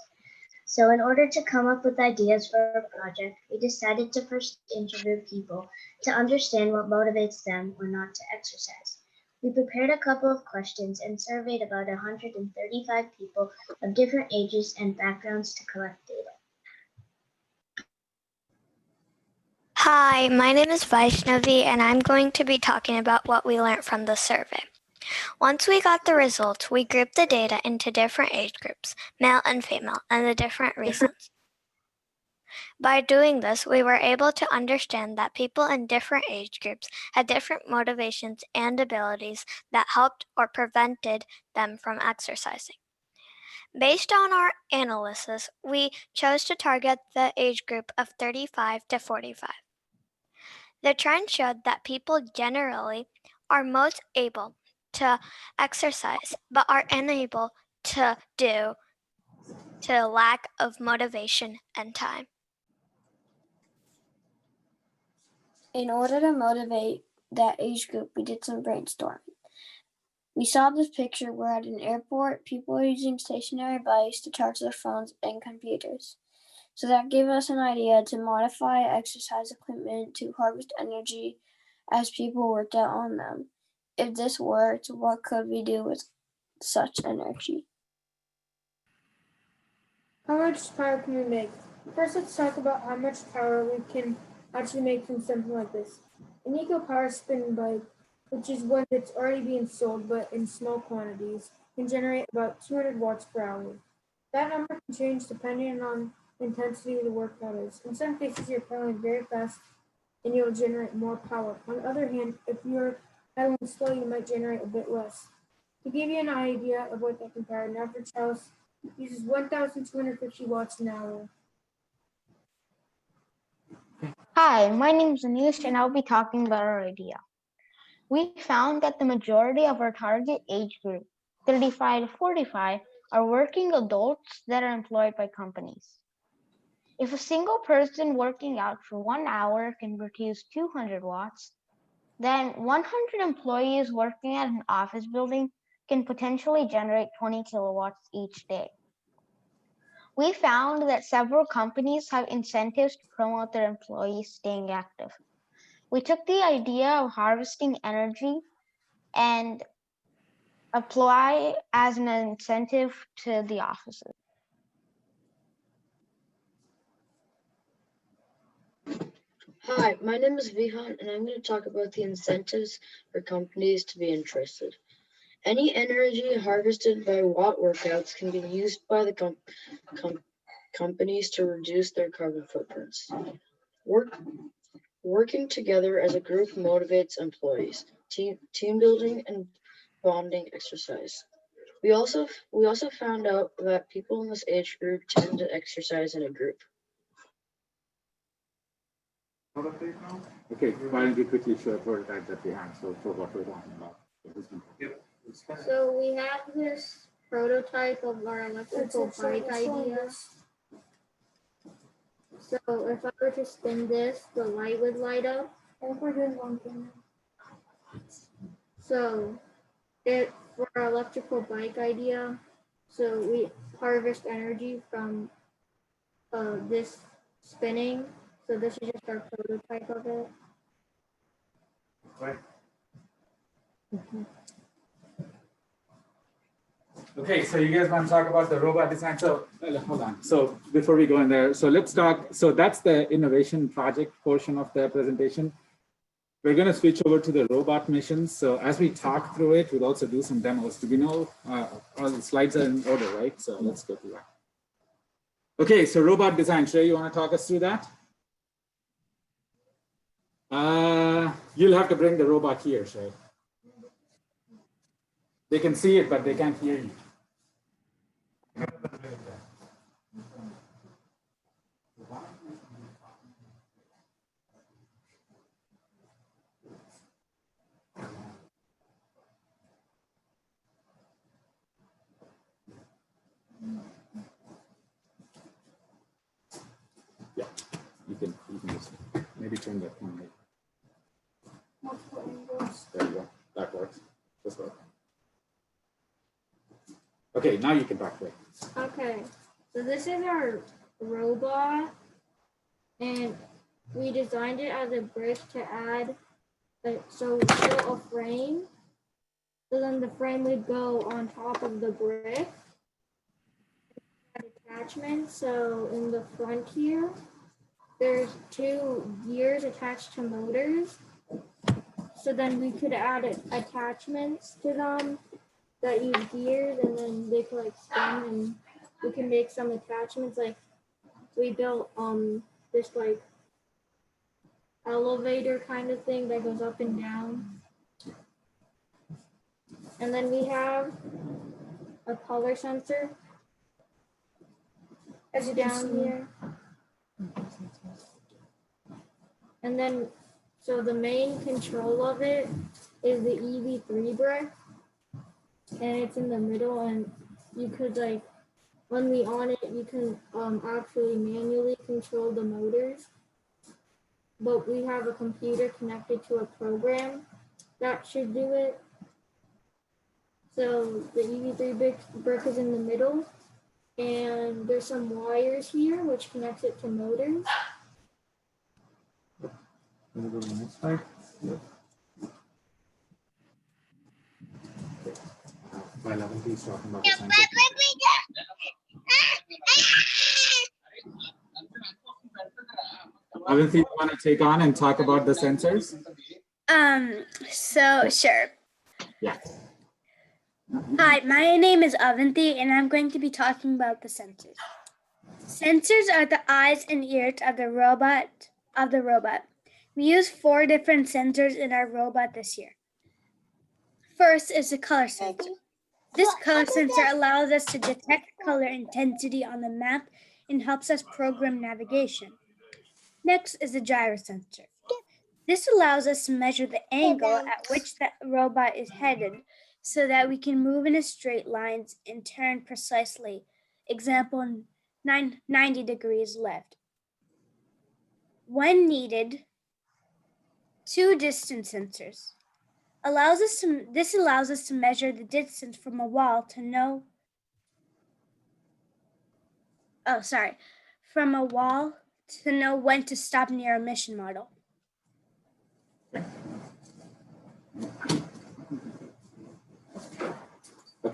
So in order to come up with ideas for a project, we decided to first interview people to understand what motivates them or not to exercise. We prepared a couple of questions and surveyed about 135 people of different ages and backgrounds to collect data. Hi, my name is Vaishnavi, and I'm going to be talking about what we learned from the survey. Once we got the results, we grouped the data into different age groups, male and female, and the different reasons. By doing this, we were able to understand that people in different age groups had different motivations and abilities that helped or prevented them from exercising. Based on our analysis, we chose to target the age group of 35 to 45. The trend showed that people generally are most able to exercise, but are unable to due to lack of motivation and time. In order to motivate that age group, we did some brainstorming. We saw this picture where at an airport, people are using stationary bikes to charge their phones and computers. So that gave us an idea to modify exercise equipment to harvest energy as people worked out on them. If this worked, what could we do with such energy? How much power can we make? First, let's talk about how much power we can actually make from something like this. An eco-power spin bike, which is one that's already being sold but in small quantities, can generate about 200 watts per hour. That number can change depending on the intensity of the workout is. In some cases, you're pedaling very fast and you'll generate more power. On the other hand, if you're pedaling slow, you might generate a bit less. To give you an idea of what that can power, an average house uses 1,250 watts an hour. Hi, my name is Anish and I'll be talking about our idea. We found that the majority of our target age group, 35 to 45, are working adults that are employed by companies. If a single person working out for 1 hour can produce 200 watts, then 100 employees working at an office building can potentially generate 20 kilowatts each day. We found that several companies have incentives to promote their employees staying active. We took the idea of harvesting energy and apply as an incentive to the offices. Hi, my name is Vihan, and I'm going to talk about the incentives for companies to be interested. Any energy harvested by watt workouts can be used by the companies to reduce their carbon footprints. Working together as a group motivates employees. Team building and bonding exercise. We also found out that people in this age group tend to exercise in a group. Okay, why don't you quickly show a prototype that we have, so for what we're talking about. So we have this prototype of our electrical bike idea. So if I were to spin this, the light would light up. So for our electrical bike idea, so we harvest energy from this spinning. So this is just our prototype of it. Right. Okay, so you guys want to talk about the robot design? So hold on. So before we go in there, so let's talk. So that's the innovation project portion of the presentation. We're going to switch over to the robot missions. So as we talk through it, we'll also do some demos. Do we know all the slides are in order, right? So let's go through that. Okay, so robot design. Shrey, you want to talk us through that? You'll have to bring the robot here, Shrey. They can see it, but they can't hear you. Yeah, you can just maybe turn that on. There you go. That works. This works. Okay, now you can talk to it. Okay, so this is our robot, and we designed it as a brick to add, so we built a frame. So then the frame would go on top of the brick. Attachment. So in the front here, there's 2 gears attached to motors. So then we could add attachments to them that use gears, and then they could like spin, and we can make some attachments. Like we built this like elevator kind of thing that goes up and down. And then we have a color sensor as down here. And then, so the main control of it is the EV3 brick, and it's in the middle, and you could like, when we on it, you can actually manually control the motors. But we have a computer connected to a program that should do it. So the EV3 brick is in the middle, and there's some wires here which connects it to motors. Can you go to the next slide? Yep. While Avanti is talking about the science. Avanti, you want to take on and talk about the sensors? So sure. Yeah. Hi, my name is Avanti, and I'm going to be talking about the sensors. Sensors are the eyes and ears of the robot. We use 4 different sensors in our robot this year. First is the color sensor. This color sensor allows us to detect color intensity on the map and helps us program navigation. Next is the gyro sensor. This allows us to measure the angle at which the robot is headed so that we can move in a straight lines and turn precisely. Example, 90 degrees left. When needed, 2 distance sensors. This allows us to measure the distance from a wall to know when to stop near a mission model.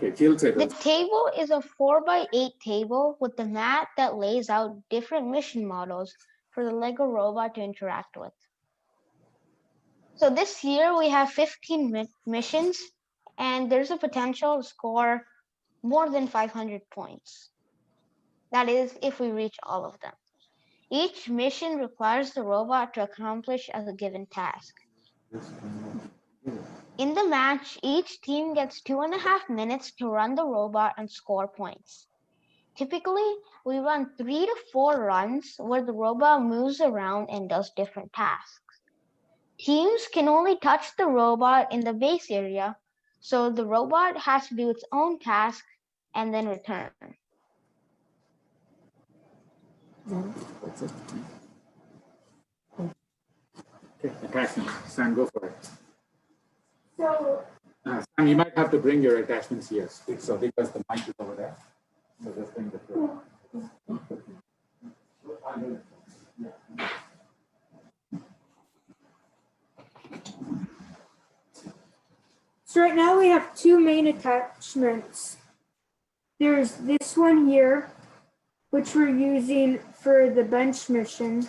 Okay, field The tables. table is a 4x8 table with the mat that lays out different mission models for the Lego robot to interact with. So this year we have 15 missions, and there's a potential to score more than 500 points. That is, if we reach all of them. Each mission requires the robot to accomplish a given task. In the match, each team gets 2.5 minutes to run the robot and score points. Typically, we run 3 to 4 runs where the robot moves around and does different tasks. Teams can only touch the robot in the base area, so the robot has to do its own task and then return. That's it. Okay, attachment. Sam, go for it. So, Sam, you might have to bring your attachments here. So because the mic is over there. So just bring the floor. so right now we have two main attachments. There's this one here, which we're using for the bench mission.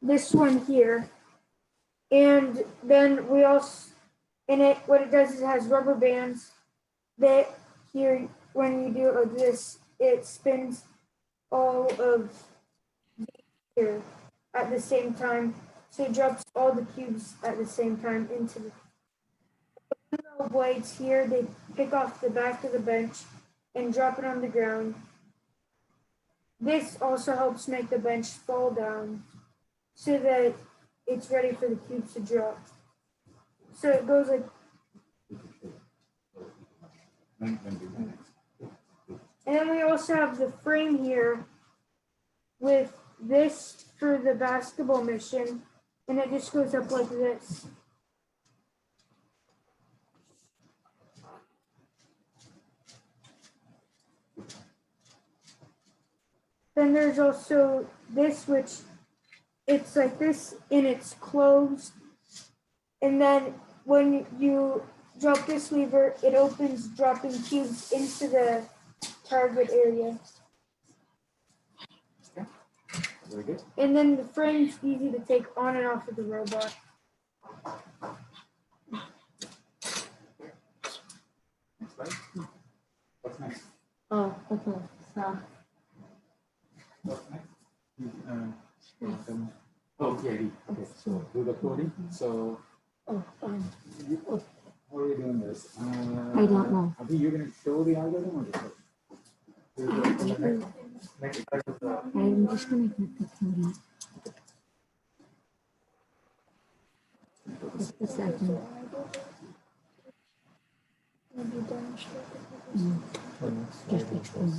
This one here. And then we also, in it, what it does is it has rubber bands that here, when you do this, it spins all of here at the same time. So it drops all the cubes at the same time into the little blades here. They pick off the back of the bench and drop it on the ground. This also helps make the bench fall down so that it's ready for the cubes to drop. So it goes like, and then we also have the frame here with this for the basketball mission, and it just goes up like this. Then there's also this, which it's like this and it's closed. And then when you drop this lever, it opens, dropping cubes into the target area. Very good. And then the frame's easy to take on and off of the robot. Next slide. What's next? Oh, okay. So, What's next? Okay, so do the coding. So oh, how are we doing this? I don't know. I think you're going to show the algorithm or just next slide is the I'm just gonna get the coding. Just a second. Just explain.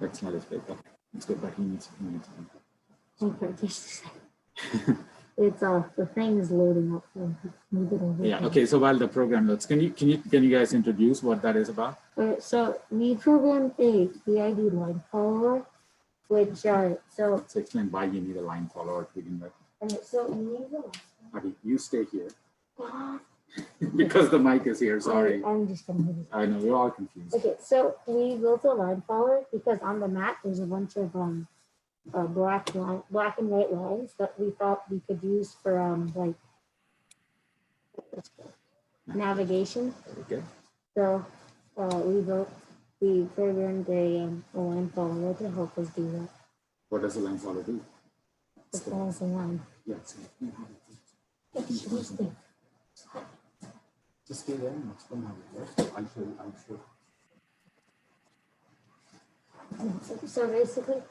That's not his big. Okay, let's go back. He needs. Okay, just a second. It's the thing is loading up. So move it over. Yeah. Okay. So while the program loads, can you guys introduce what that is about? So we programmed a PID line follower, which so Let's explain why you need a line follower to begin with. so you need the Adi, you stay here because the mic is here. Sorry. I'm just gonna move it. I know you're all confused. Okay, so we built a line follower because on the map there's a bunch of black and white lines that we thought we could use for like navigation. Okay. So we programmed a line follower to help us do that. What does the line follower do? It follows the line. Yeah. Just stay there and explain how it works. I'll show. So basically,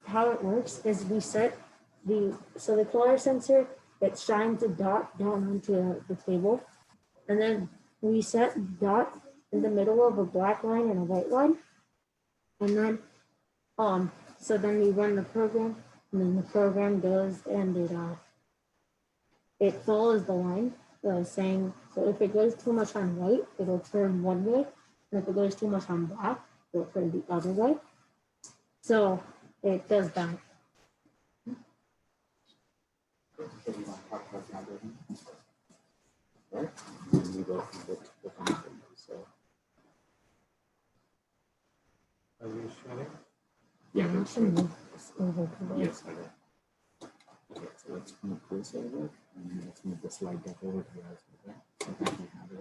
how it works is we set the color sensor that shines a dot down onto the table, and then we set dot in the middle of a black line and a white line, and then so then we run the program, and then the program goes and it follows the line, saying so if it goes too much on white, it'll turn one way, and if it goes too much on black, it'll turn the other way. So it does that. So we want to talk about the algorithm, right? And we go from the content. So, are you sharing? Yeah, we'll share. Yes, I will. Okay, so let's move this over and let's move the slide deck over to us. Okay, so that we have it.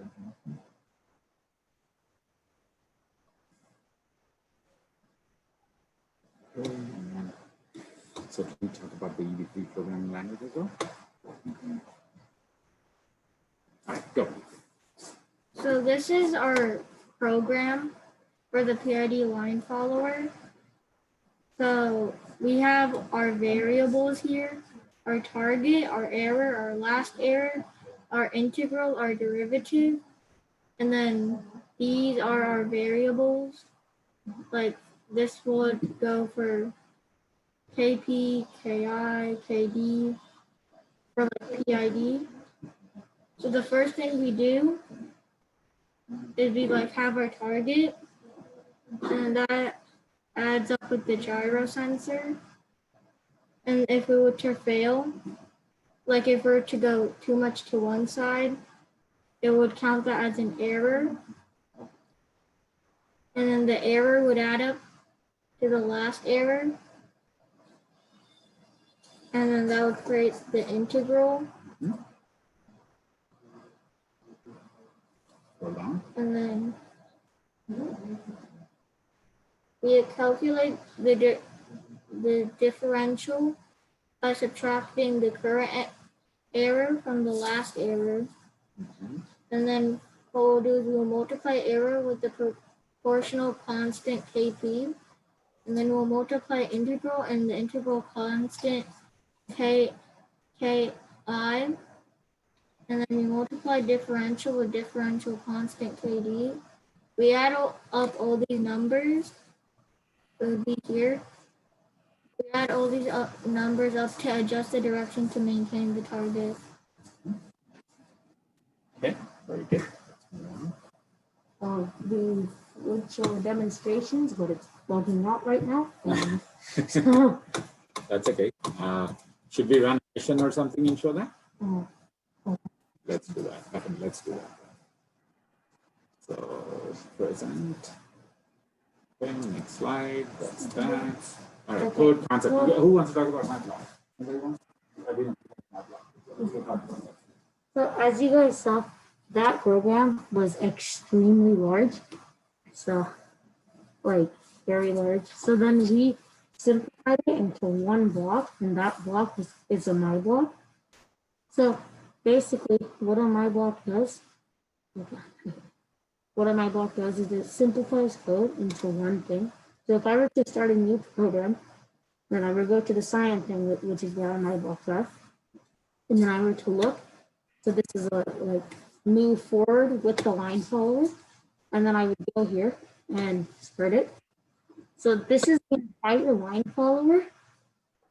Okay, and then, so can we talk about the EV3 programming language as well? All right, go. So this is our program for the PID line follower. So we have our variables here, our target, our error, our last error, our integral, our derivative, and then these are our variables. Like this would go for KP, KI, KD, for like PID. So the first thing we do is we like have our target, and that adds up with the gyro sensor. And if it were to fail, like if it were to go too much to one side, it would count that as an error. And then the error would add up to the last error. And then that would create the integral. And then we calculate the differential by subtracting the current error from the last error. And then what we'll do is we'll multiply error with the proportional constant Kp. And then we'll multiply integral and the integral constant Ki. And then we multiply differential with differential constant Kd. We add up all these numbers. It would be here. We add all these numbers up to adjust the direction to maintain the target. Okay, very good. We would show demonstrations, but it's bugging out right now. That's okay. Should we run a mission or something and show that? Let's do that. Let's do that. So present. Okay, next slide. That's that. All right, code concept. Who wants to talk about MATLAB? Anybody wants? So as you guys saw, that program was extremely large. So like very large. So then we simplified it into one block, and that block is a my block. So basically what a my block does, is it simplifies code into one thing. So if I were to start a new program, then I would go to the cyan thing, which is where our my blocks are. And then I were to look. So this is like move forward with the line follower. And then I would go here and spread it. So this is the entire line follower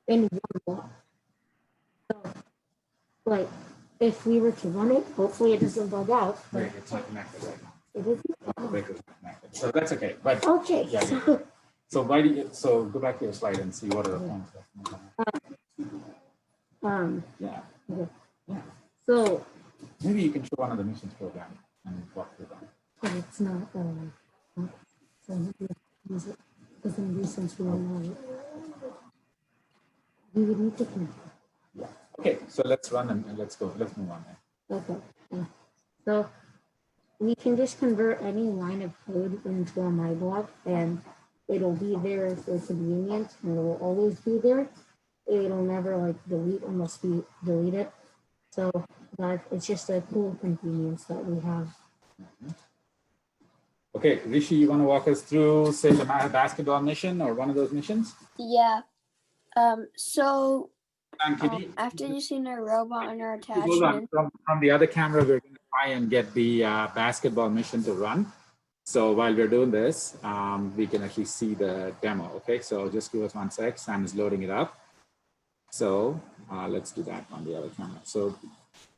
in one block. So like if we were to run it, hopefully it doesn't bug out. Right, it's not connected right now. It isn't? The breaker's not connected. So that's okay. But okay. Yeah, so why do you, so go back to your slide and see what are the points. Yeah. Okay. Yeah. So maybe you can show one of the missions program and walk through them. It's not so use it doesn't do sense we don't know it. We would need to connect. Yeah. Okay, so let's run and let's go. Let's move on then. Okay. Yeah. So we can just convert any line of code into a my block, and it'll be there for convenience, and it will always be there. It'll never like delete unless we delete it. So that it's just a cool convenience that we have. Okay, Rishi, you want to walk us through, say, the basketball mission or one of those missions? Yeah. So Can after using our robot and our hold on. attachment. From the other camera, we're going to try and get the basketball mission to run. So while we're doing this, we can actually see the demo. Okay, so just give us 1 sec. Sam is loading it up. So let's do that on the other camera. So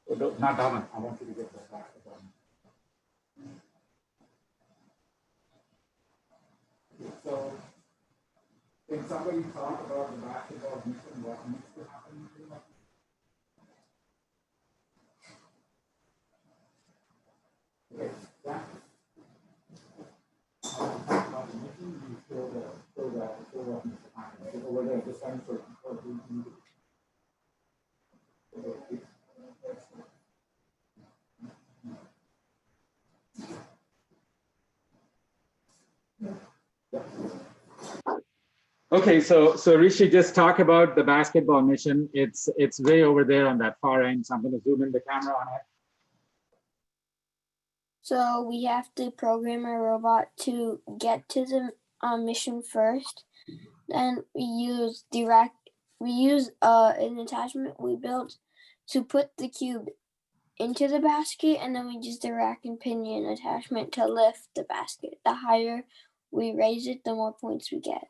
not that one. I want you to get the basketball. So can somebody talk about the basketball mission? What needs to happen? Okay, so Rishi, just talk about the basketball mission. It's way over there on that far end. So I'm going to zoom in the camera on it. So we have to program a robot to get to the mission first. Then we use an attachment we built to put the cube into the basket, and then we use the rack and pinion attachment to lift the basket. The higher we raise it, the more points we get.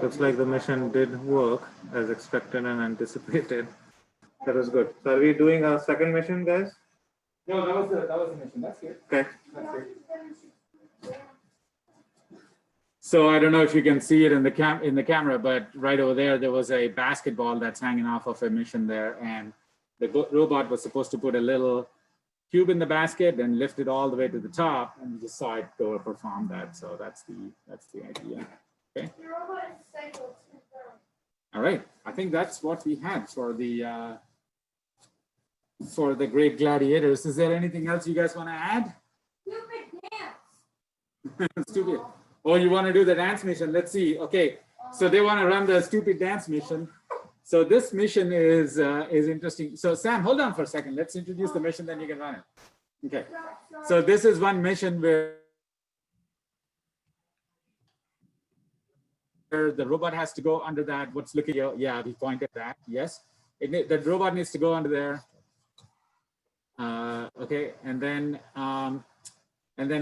Looks like the mission did work as expected and anticipated. That was good. So are we doing a second mission, guys? No, that was the mission. That's good. Okay. That's good. So I don't know if you can see it in the camera, but right over there was a basketball that's hanging off of a mission there, and the robot was supposed to put a little cube in the basket and lift it all the way to the top, and we just saw it go perform that. So that's the idea. Okay. All right. I think that's what we had for the Great Gladiators. Is there anything else you guys want to add? Stupid dance. Stupid. Oh, you want to do the dance mission? Let's see. Okay. So they want to run the stupid dance mission. So this mission is interesting. So Sam, hold on for a second. Let's introduce the mission, then you can run it. Okay. So this is one mission where the robot has to go under that. What's looking? Yeah, we pointed that. Yes. The robot needs to go under there. Okay, and then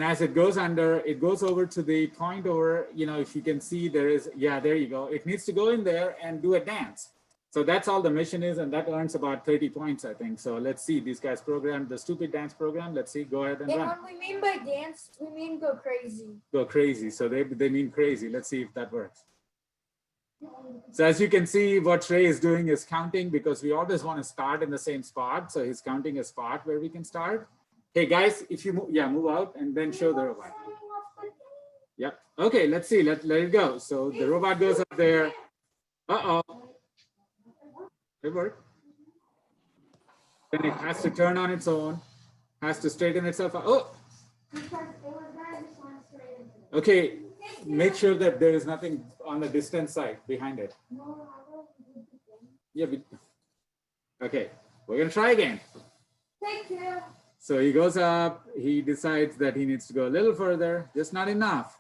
as it goes under, it goes over to the point over, if you can see there is, there you go. It needs to go in there and do a dance. So that's all the mission is, and that earns about 30 points, I think. So let's see, these guys programmed the stupid dance program. Let's see, go ahead and run. And when we mean by dance, we mean go crazy. Go crazy, so they mean crazy. Let's see if that works. So as you can see, what Trey is doing is counting, because we always want to start in the same spot. So he's counting a spot where we can start. Hey guys, if you move out and then show the robot. Yep. Okay, let's see. Let it go. So the robot goes up there. Uh-oh. It worked. Then it has to turn on its own, has to straighten itself up. Oh. Okay, make sure that there is nothing on the distant side behind it. Yeah, okay, we're gonna try again. Thank you. So he goes up, he decides that he needs to go a little further, just not enough.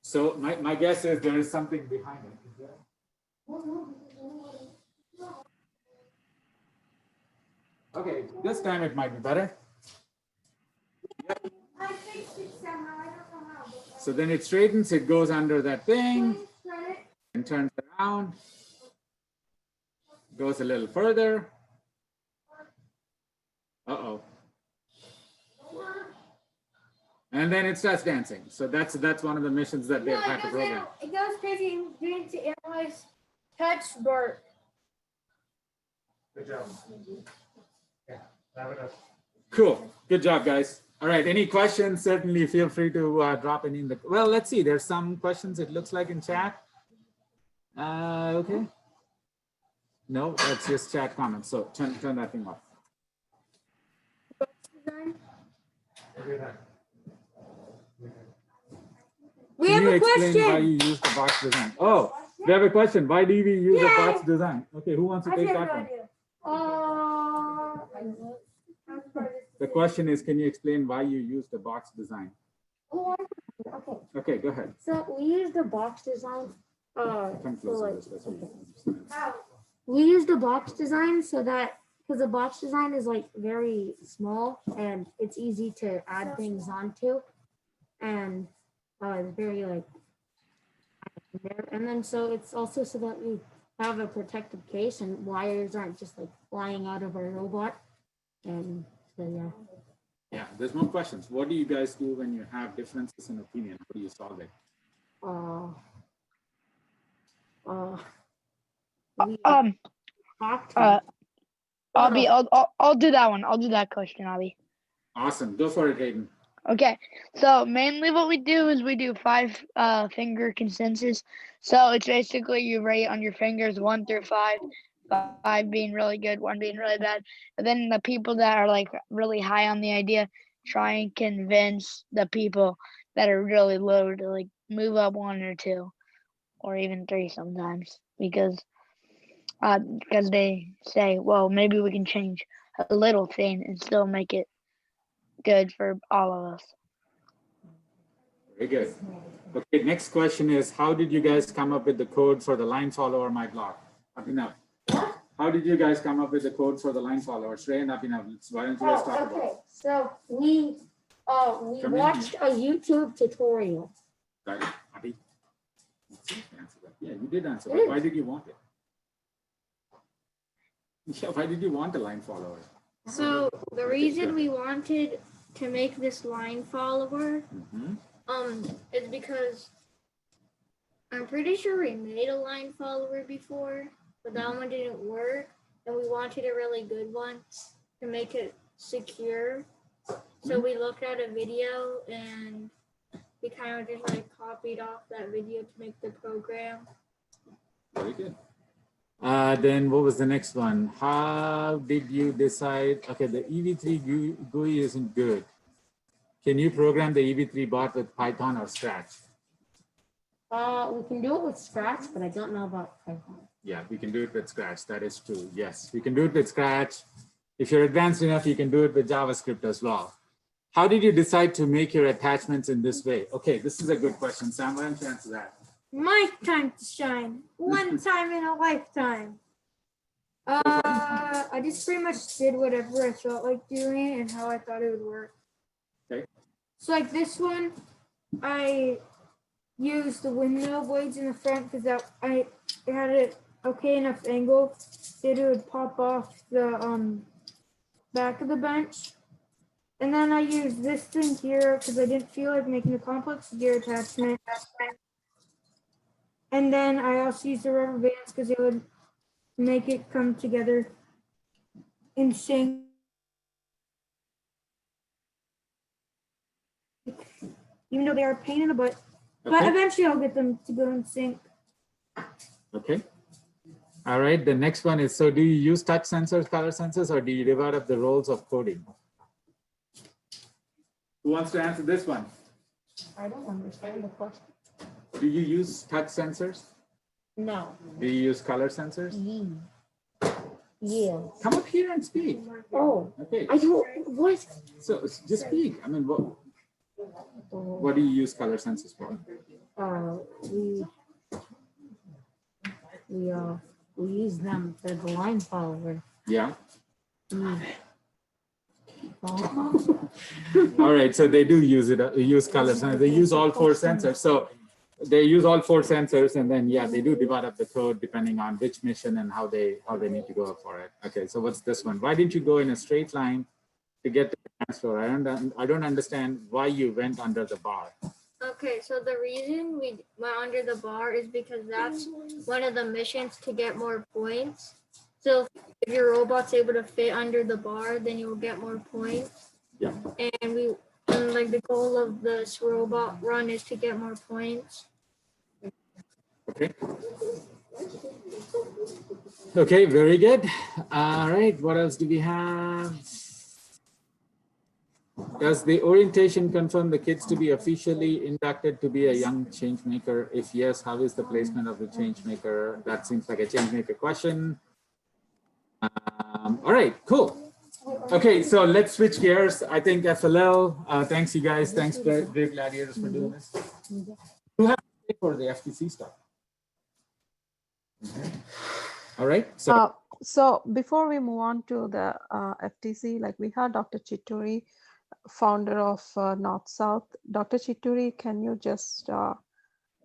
So my guess is there is something behind it. Is there? Okay, this time it might be better. Yep. So then it straightens, it goes under that thing and turns around, goes a little further. Uh-oh. And then it starts dancing. So that's one of the missions that they've had to program. It goes crazy and begins to analyze touch bark. Good job. Yeah, wrap it up. Cool. Good job, guys. All right. Any questions? Certainly feel free to drop any in the. Well, let's see. There's some questions. It looks like in chat. Okay. No, that's just chat comments. So turn that thing off. We have a question. Explain why you use the box design? Oh, we have a question. Why do we use the box design? Okay, who wants to take that one? The question is, can you explain why you use the box design? Okay. Okay, go ahead. So we use the box design. Come closer. We use the box design so that because the box design is like very small and it's easy to add things onto, and It's very like, and then so it's also so that we have a protective case and wires aren't just like flying out of our robot. And so yeah. Yeah, there's more questions. What do you guys do when you have differences in opinion? How do you solve it? We talk to I'll do that one. I'll do that question, Abby. Awesome. Go for it, Hayden. Okay, so mainly what we do is we do 5 finger consensus. So it's basically you rate on your fingers 1 through 5, 5 being really good, 1 being really bad. And then the people that are like really high on the idea try and convince the people that are really low to like move up 1 or 2 or even 3 sometimes because they say, well, maybe we can change a little thing and still make it good for all of us. Very good. Okay, next question is, how did you guys come up with the code for the line follower my block? Abhinav, how did you guys come up with the code for the line follower? Shrey and Abhinav, why don't you guys talk about it? So we watched a YouTube tutorial. Got it. Abhi? Yeah, you did answer, but why did you want it? Yeah, why did you want a line follower? So the reason we wanted to make this line follower is because I'm pretty sure we made a line follower before, but that one didn't work, and we wanted a really good one to make it secure. So we looked at a video and we kind of just like copied off that video to make the program. Very good. Then what was the next one? How did you decide? Okay, the EV3 GUI isn't good. Can you program the EV3 bot with Python or Scratch? We can do it with Scratch, but I don't know about Python. Yeah, we can do it with Scratch. That is true. Yes, we can do it with Scratch. If you're advanced enough, you can do it with JavaScript as well. How did you decide to make your attachments in this way? Okay, this is a good question. Sam, why don't you answer that? My time to shine. One time in a lifetime. I just pretty much did whatever I felt like doing and how I thought it would work. Okay. So like this one, I used the windmill blades in the front because it had an okay enough angle that it would pop off the back of the bench. And then I used this thing here because I didn't feel like making a complex gear attachment. And then I also used the rubber bands because it would make it come together in sync. Even though they are a pain in the butt. But eventually I'll get them to go in sync. Okay. All right, the next one is, so do you use touch sensors, color sensors, or do you divide up the roles of coding? Who wants to answer this one? I don't understand the question. Do you use touch sensors? No. Do you use color sensors? Yeah. Come up here and speak. Oh. Okay. I don't. What? So just speak. I mean, what do you use color sensors for? We use them for the line follower. Yeah. All right, so they do use color sensors. They use all 4 sensors. So they use all 4 sensors, and then yeah, they do divide up the code depending on which mission and how they need to go for it. Okay, so what's this one? Why didn't you go in a straight line to get to the dance floor? I don't understand why you went under the bar. Okay, so the reason we went under the bar is because that's one of the missions to get more points. So if your robot's able to fit under the bar, then you will get more points. Yeah. And like the goal of this robot run is to get more points. Okay. Okay, very good. All right, what else do we have? Does the orientation confirm the kids to be officially inducted to be a young change maker? If yes, how is the placement of the change maker? That seems like a change maker question. All right, cool. Okay, so let's switch gears. I think FLL, thanks you guys. Thanks, Brave Gladiators, for doing this. Who have to pay for the FTC stuff? Okay. All right. So before we move on to the FTC, like we had Dr. Chituri founder of NorthSouth. Dr. Chituri, can you just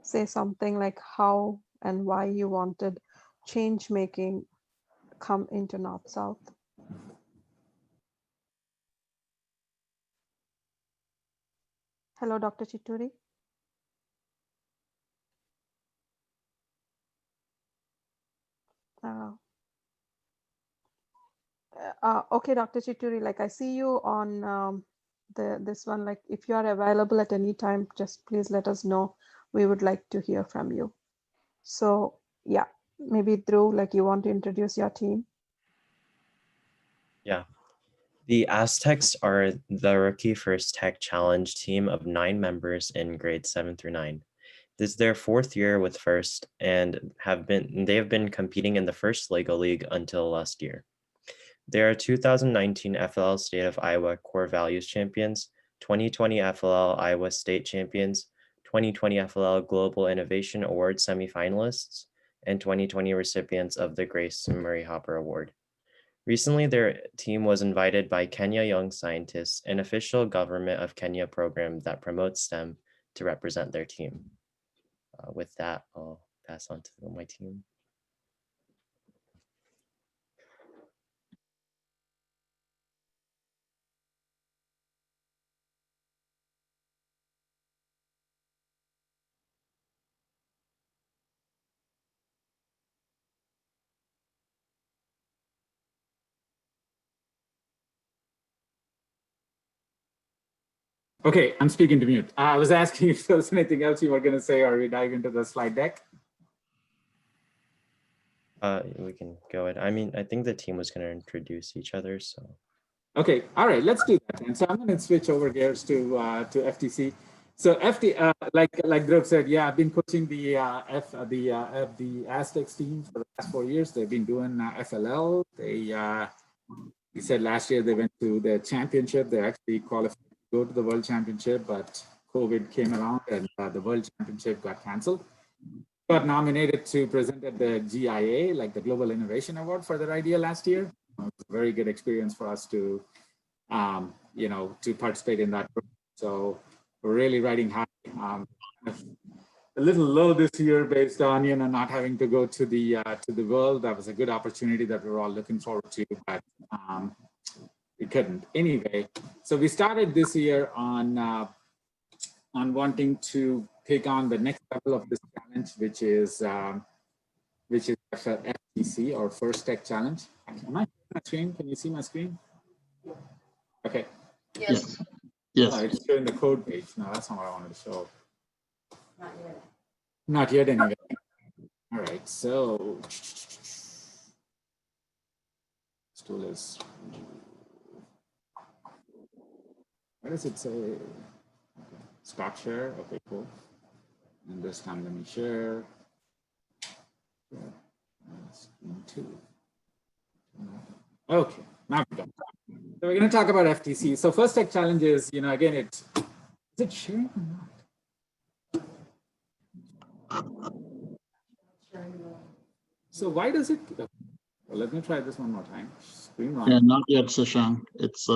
say something like how and why you wanted change making come into NorthSouth? Hello, Dr. Chituri. Okay, Dr. Chituri, like I see you on this one, like if you are available at any time, just please let us know. We would like to hear from you. So yeah, maybe Dhruv, like you want to introduce your team? Yeah. The Aztecs are the Rookie First Tech Challenge team of 9 members in grades 7 through 9. This is their 4th year with FIRST and they have been competing in the FIRST LEGO League until last year. They are 2019 FLL State of Iowa Core Values Champions, 2020 FLL Iowa State Champions, 2020 FLL Global Innovation Award semifinalists, and 2020 recipients of the Grace Murray Hopper Award. Recently, their team was invited by Kenya Young Scientists, an official government of Kenya program that promotes STEM, to represent their team. With that, I'll pass on to my team. Okay, I'm speaking to mute. I was asking if there was anything else you were going to say, or we dive into the slide deck. We can go ahead. I mean, I think the team was going to introduce each other, so. Okay, all right, let's do that. And so I'm going to switch over gears to FTC. So like Dhruv said, yeah, I've been coaching the Aztecs team for the last 4 years. They've been doing FLL. He said last year they went to the championship. They actually qualified to go to the World Championship, but COVID came around and the World Championship got canceled. Got nominated to present at the GIA, like the Global Innovation Award for their idea last year. It was a very good experience for us to, to participate in that. So we're really riding high. A little low this year based on not having to go to the world. That was a good opportunity that we were all looking forward to, but we couldn't. Anyway, so we started this year on wanting to take on the next level of this challenge, which is FTC, or First Tech Challenge. Am I on my screen? Can you see my screen? Okay. Yes. Yes. Oh, it's showing the code page. No, that's not what I wanted to show. Not yet. Not yet, anyway. All right. So this tool is. What does it say? Stop share. Okay, cool. And this time, let me share. Okay, now we're done. So we're going to talk about FTC. So First Tech Challenge is, again, is it sharing or not? So why does it? Well, let me try this one more time. Screen one. Yeah, not yet, Shashank. It's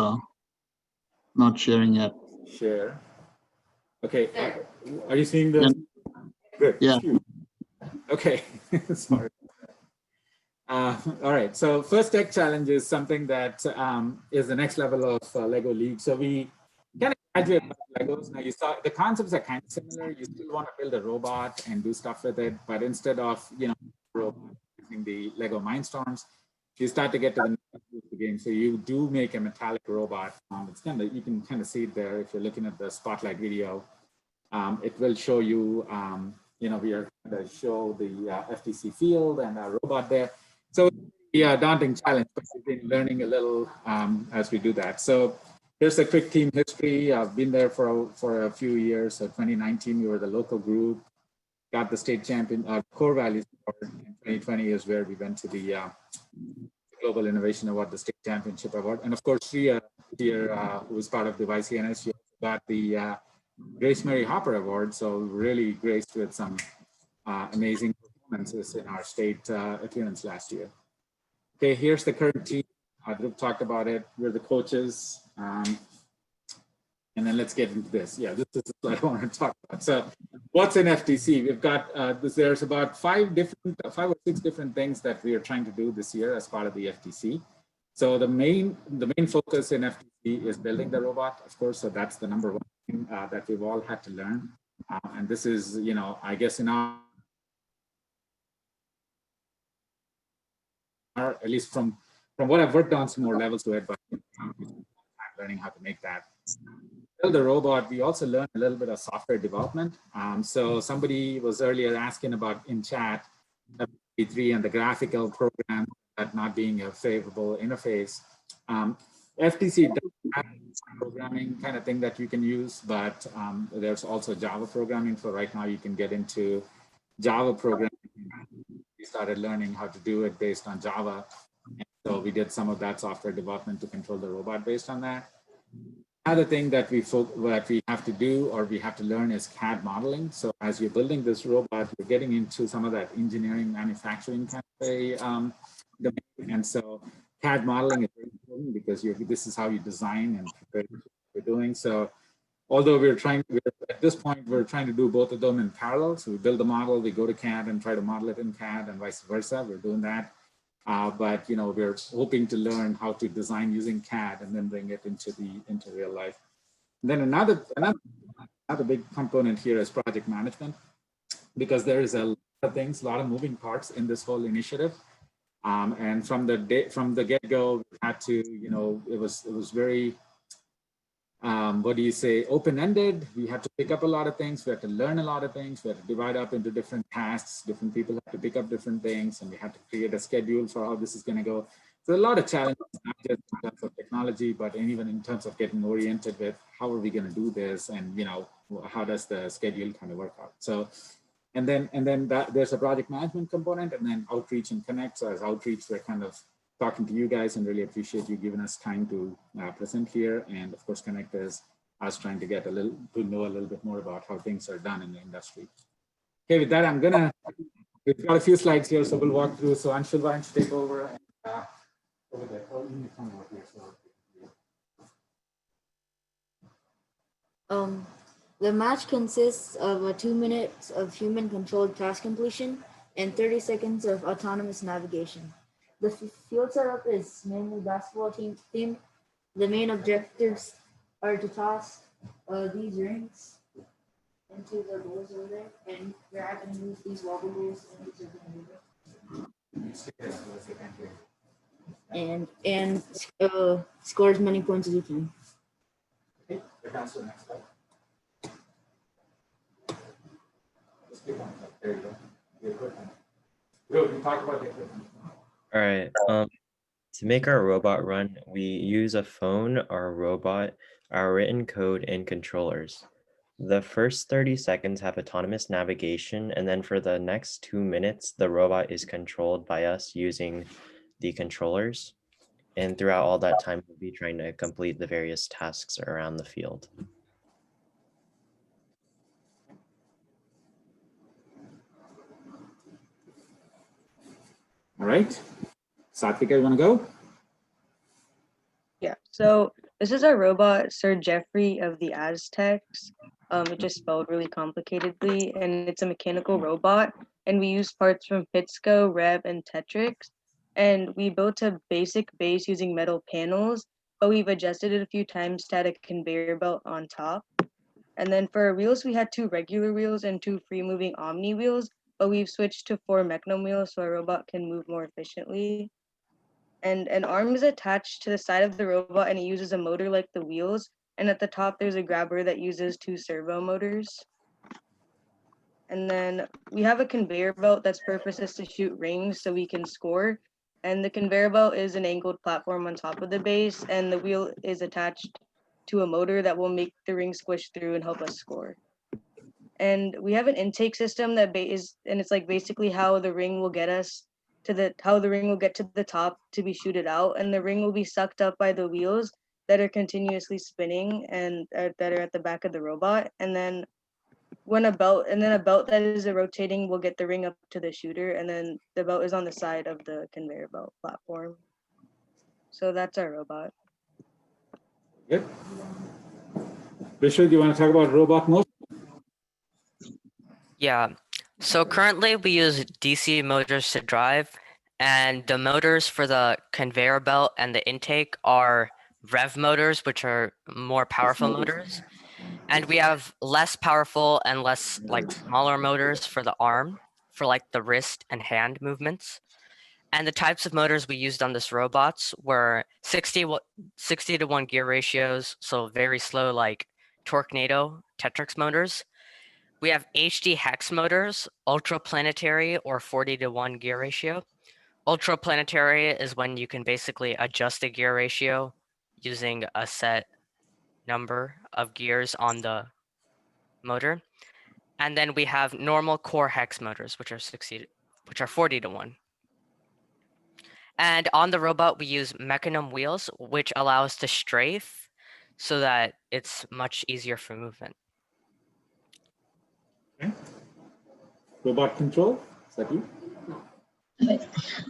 not sharing yet. Share. Okay. Are you seeing this? Yeah. Good. Yeah. Okay. Sorry. All right. So First Tech Challenge is something that is the next level of Lego League. So we kind of graduate Legos. Now you saw the concepts are kind of similar. You still want to build a robot and do stuff with it, but instead of robot using the Lego Mindstorms, you start to get to the next level of the game. So you do make a metallic robot. It's you can kind of see it there if you're looking at the spotlight video. It will show you. We are going to show the FTC field and our robot there. So yeah, daunting challenge, but we've been learning a little as we do that. So here's a quick team history. I've been there for a few years. So 2019, we were the local group, got the state champion core values award. And 2020 is where we went to the Global Innovation Award, the state championship award. And of course, Shriya here, who was part of the YCNS, she also got the Grace Murray Hopper Award. So really graced with some amazing performances in our state appearance last year. Okay, here's the current team. Dhruv talked about it. We're the coaches. And then let's get into this. Yeah, this is what I want to talk about. So what's in FTC? We've got, there's about five or six different things that we are trying to do this year as part of the FTC. So the main focus in FTC is building the robot, of course. So that's the number one thing that we've all had to learn. And this is, you know, I guess in our, at least from what I've worked on, some more levels to it, but learning how to make that. Build the robot, we also learned a little bit of software development. So somebody was earlier asking about in chat, FTC and the graphical program that not being a favorable interface. FTC does have programming kind of thing that you can use, but there's also Java programming. So right now you can get into Java programming. We started learning how to do it based on Java. And so we did some of that software development to control the robot based on that. Another thing that we have to do or we have to learn is CAD modeling. So as you're building this robot, you're getting into some of that engineering manufacturing kind of a domain. And so CAD modeling is very important because this is how you design and prepare what you're doing. So although at this point, we're trying to do both of them in parallel. So we build the model, we go to CAD and try to model it in CAD and vice versa. We're doing that. But you know, we're hoping to learn how to design using CAD and then bring it into real life. And then another big component here is project management, because there is a lot of things, a lot of moving parts in this whole initiative. And from the get-go, we had to, you know, it was very what do you say, open-ended. We had to pick up a lot of things. We had to learn a lot of things. We had to divide up into different tasks. Different people had to pick up different things, and we had to create a schedule for how this is going to go. So a lot of challenges, not just in terms of technology, but even in terms of getting oriented with how are we going to do this, and you know, how does the schedule kind of work out. So, and then there's a project management component, and then outreach and connect. So as outreach, we're kind of talking to you guys and really appreciate you giving us time to present here. And of course, Connect is us trying to get know a little bit more about how things are done in the industry. Okay, with that, we've got a few slides here, so we'll walk through. So Anshul, why don't you take over? And, over there. Oh, you need to come over here. So. The match consists of 2 minutes of human-controlled task completion and 30 seconds of autonomous navigation. The field setup is mainly basketball themed. The main objectives are to toss these rings into the balls over there and grab and move these wobble balls into the and score as many points as you can. Okay, next slide. There you go. Good. We talked about the equipment. All right. To make our robot run, we use a phone, our robot, our written code, and controllers. The first 30 seconds have autonomous navigation, and then for the next 2 minutes, the robot is controlled by us using the controllers. And throughout all that time, we'll be trying to complete the various tasks around the field. All right. Satvika, you want to go? Yeah, so this is our robot, Sir Jeffrey of the Aztecs. It just spelled really complicatedly, and it's a mechanical robot, and we use parts from Pitsco, Rev, and Tetrix. And we built a basic base using metal panels, but we've adjusted it a few times to add a conveyor belt on top. And then for our wheels, we had 2 regular wheels and 2 free-moving Omni wheels, but we've switched to 4 Mechnum wheels so our robot can move more efficiently. And an arm is attached to the side of the robot, and it uses a motor like the wheels. And at the top, there's a grabber that uses 2 servo motors. And then we have a conveyor belt that's purpose is to shoot rings so we can score. And the conveyor belt is an angled platform on top of the base, and the wheel is attached to a motor that will make the ring squish through and help us score. And we have an intake system and it's like basically how the ring will get us to the top to be shooted out, and the ring will be sucked up by the wheels that are continuously spinning and that are at the back of the robot. And then a belt that is rotating will get the ring up to the shooter, and then the belt is on the side of the conveyor belt platform. So that's our robot. Good. Vishal, do you want to talk about robot motion? Yeah, so currently we use DC motors to drive, and the motors for the conveyor belt and the intake are rev motors, which are more powerful motors. And we have less powerful and less like smaller motors for the arm, for like the wrist and hand movements. And the types of motors we used on this robots were 60 to 1 gear ratios, so very slow like Torquedo Tetrix motors. We have HD hex motors, ultraplanetary or 40 to 1 gear ratio. Ultraplanetary is when you can basically adjust the gear ratio using a set number of gears on the motor. And then we have normal core hex motors, which are 40 to 1. And on the robot, we use mechanism wheels, which allow us to strafe so that it's much easier for movement. Okay. Robot control, is that you? Okay.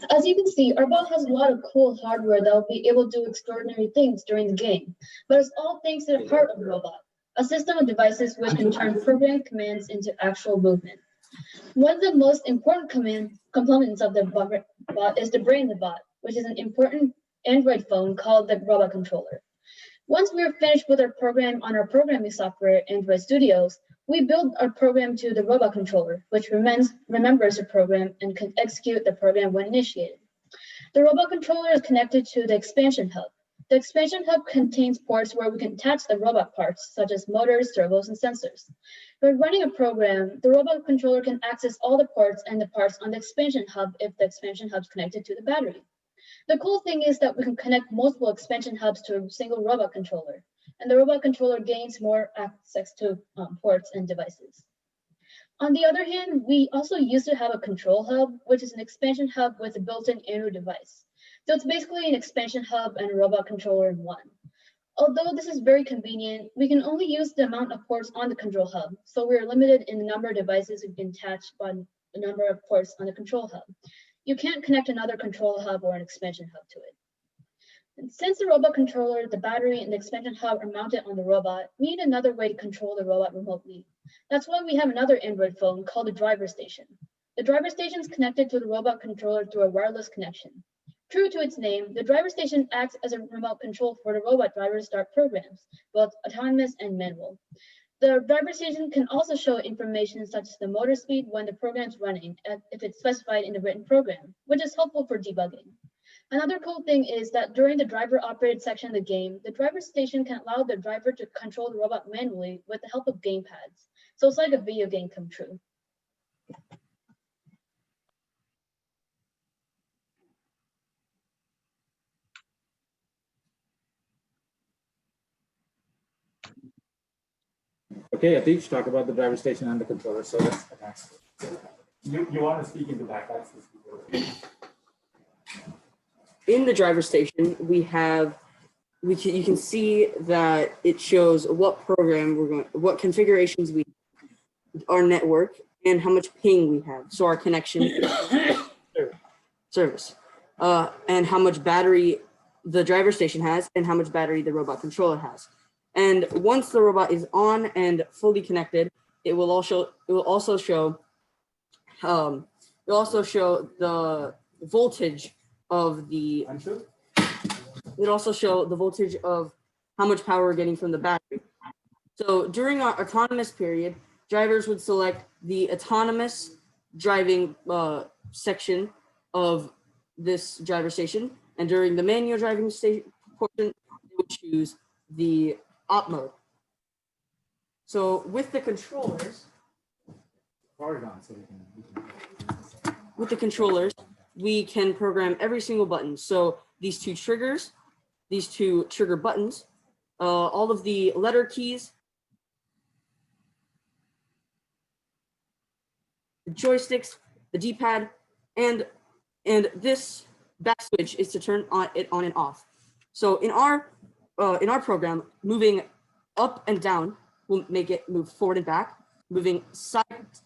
As you can see, our bot has a lot of cool hardware that will be able to do extraordinary things during the game, but it's all thanks to the heart of the robot, a system of devices which can turn programmed commands into actual movement. One of the most important components of the bot is the brain of the bot, which is an important Android phone called the robot controller. Once we are finished with our program on our programming software, Android Studios, we build our program to the robot controller, which remembers the program and can execute the program when initiated. The robot controller is connected to the expansion hub. The expansion hub contains ports where we can attach the robot parts, such as motors, servos, and sensors. When running a program, the robot controller can access all the ports and the parts on the expansion hub if the expansion hub is connected to the battery. The cool thing is that we can connect multiple expansion hubs to a single robot controller, and the robot controller gains more access to ports and devices. On the other hand, we also used to have a control hub, which is an expansion hub with a built-in Android device. So it's basically an expansion hub and a robot controller in one. Although this is very convenient, we can only use the amount of ports on the control hub, so we're limited in the number of devices we can attach by the number of ports on the control hub. You can't connect another control hub or an expansion hub to it. And since the robot controller, the battery, and the expansion hub are mounted on the robot, we need another way to control the robot remotely. That's why we have another Android phone called the driver station. The driver station is connected to the robot controller through a wireless connection. True to its name, the driver station acts as a remote control for the robot driver to start programs, both autonomous and manual. The driver station can also show information such as the motor speed when the program is running, if it's specified in the written program, which is helpful for debugging. Another cool thing is that during the driver operated section of the game, the driver station can allow the driver to control the robot manually with the help of gamepads. So it's like a video game come true. Okay, Atish, talk about the driver station and the controller. So that's you want to speak into that? In the driver station, you can see that it shows what program we're going, what configurations we, our network, and how much ping we have. So our connection service, and how much battery the driver station has, and how much battery the robot controller has. And once the robot is on and fully connected, it will also show the voltage of the. It also show the voltage of how much power we're getting from the battery. So during our autonomous period, drivers would select the autonomous driving section of this driver station, and during the manual driving station portion, they would choose the op mode. So with the controllers, we can program every single button. So these two triggers, these two trigger buttons, all of the letter keys, the joysticks, the D-pad, and this back switch is to turn it on and off. So in our program, moving up and down will make it move forward and back. Moving side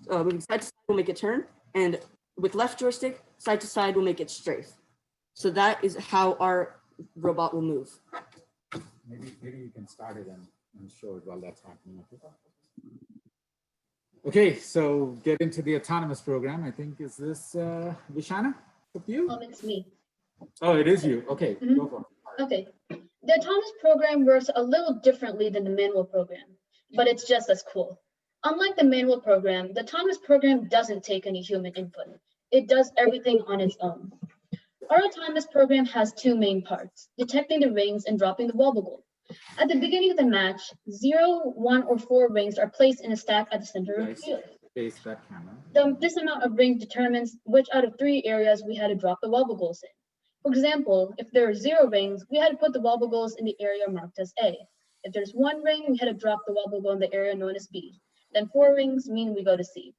to side will make it turn, and with left joystick, side to side will make it strafe. So that is how our robot will move. Maybe you can start it and I'm sure while that's happening. Okay, so get into the autonomous program. I think, is this Vishana with you? It's me. Oh, it is you. Okay, go for it. Okay. The autonomous program works a little differently than the manual program, but it's just as cool. Unlike the manual program, the autonomous program doesn't take any human input. It does everything on its own. Our autonomous program has two main parts, detecting the rings and dropping the wobble goal. At the beginning of the match, 0, 1, or 4 rings are placed in a stack at the center of the field. Face that camera. This amount of rings determines which out of 3 areas we had to drop the wobble goals in. For example, if there are 0 rings, we had to put the wobble goals in the area marked as A. If there's 1 ring, we had to drop the wobble goal in the area known as B. Then 4 rings mean we go to C.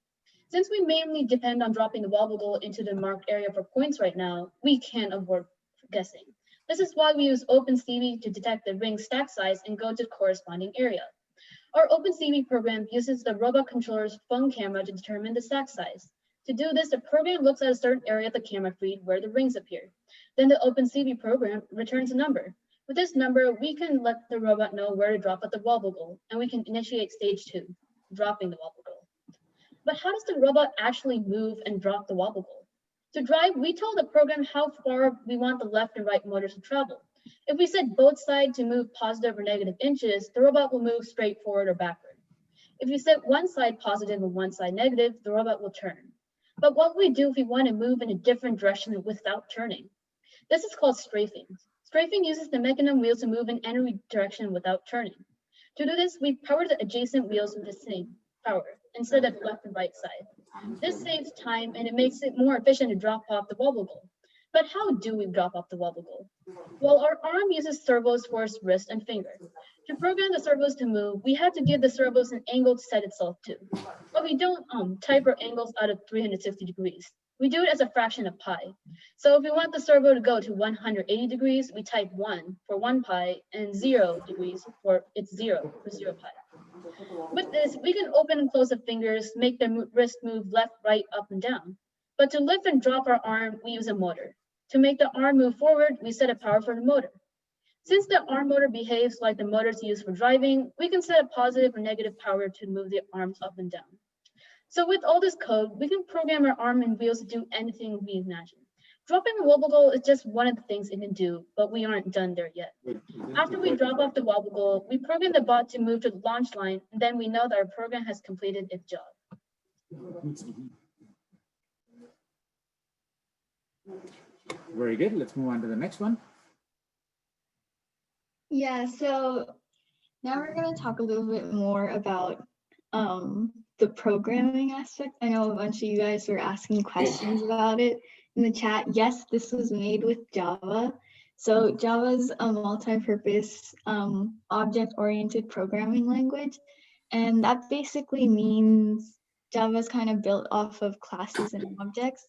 Since we mainly depend on dropping the wobble goal into the marked area for points right now, we can't avoid guessing. This is why we use OpenCV to detect the ring stack size and go to the corresponding area. Our OpenCV program uses the robot controller's phone camera to determine the stack size. To do this, the program looks at a certain area of the camera feed where the rings appear. Then the OpenCV program returns a number. With this number, we can let the robot know where to drop at the wobble goal, and we can initiate stage 2, dropping the wobble goal. But how does the robot actually move and drop the wobble goal? To drive, we tell the program how far we want the left and right motors to travel. If we set both sides to move positive or negative inches, the robot will move straight forward or backward. If we set one side positive and one side negative, the robot will turn. But what will we do if we want to move in a different direction without turning? This is called strafing. Strafing uses the mechanism wheels to move in any direction without turning. To do this, we power the adjacent wheels with the same power instead of left and right side. This saves time and it makes it more efficient to drop off the wobble goal. But how do we drop off the wobble goal? Well, our arm uses servos for its wrist and finger. To program the servos to move, we have to give the servos an angle to set itself to. But we don't type our angles out of 360 degrees. We do it as a fraction of pi. So if we want the servo to go to 180 degrees, we type 1 for 1 pi and 0 degrees for it's 0 for 0 pi. With this, we can open and close the fingers, make the wrist move left, right, up, and down. But to lift and drop our arm, we use a motor. To make the arm move forward, we set a power for the motor. Since the arm motor behaves like the motors used for driving, we can set a positive or negative power to move the arms up and down. So with all this code, we can program our arm and wheels to do anything we imagine. Dropping the wobble goal is just one of the things it can do, but we aren't done there yet. After we drop off the wobble goal, we program the bot to move to the launch line, and then we know that our program has completed its job. Very good. Let's move on to the next one. Yeah, so now we're going to talk a little bit more about the programming aspect. I know a bunch of you guys were asking questions about it in the chat. Yes, this was made with Java. So Java is a multi-purpose object-oriented programming language. And that basically means Java is kind of built off of classes and objects.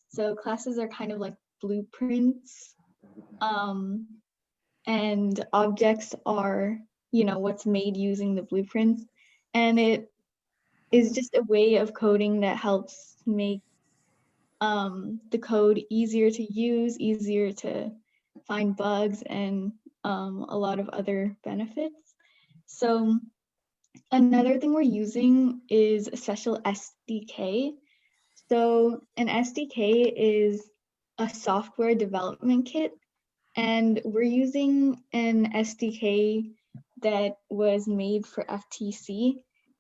So classes are kind of like blueprints. And objects are, you know, what's made using the blueprints. And it is just a way of coding that helps make the code easier to use, easier to find bugs, and a lot of other benefits. So another thing we're using is a special SDK. So an SDK is a software development kit, and we're using an SDK that was made for FTC.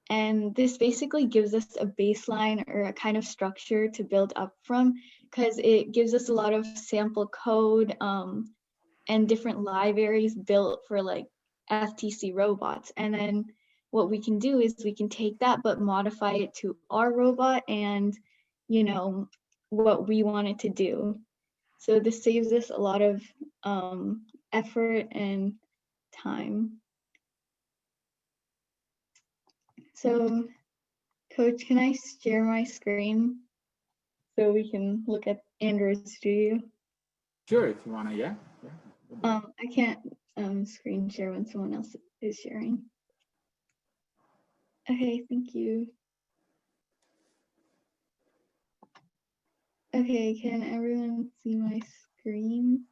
And this basically gives us a baseline or a kind of structure to build up from, because it gives us a lot of sample code and different libraries built for like FTC robots. And then what we can do is we can take that but modify it to our robot and, you know, what we want it to do. So this saves us a lot of effort and time. So, Coach, can I share my screen so we can look at Android Studio? Sure, if you want to, yeah. I can't screen share when someone else is sharing. Okay, thank you. Okay, can everyone see my screen?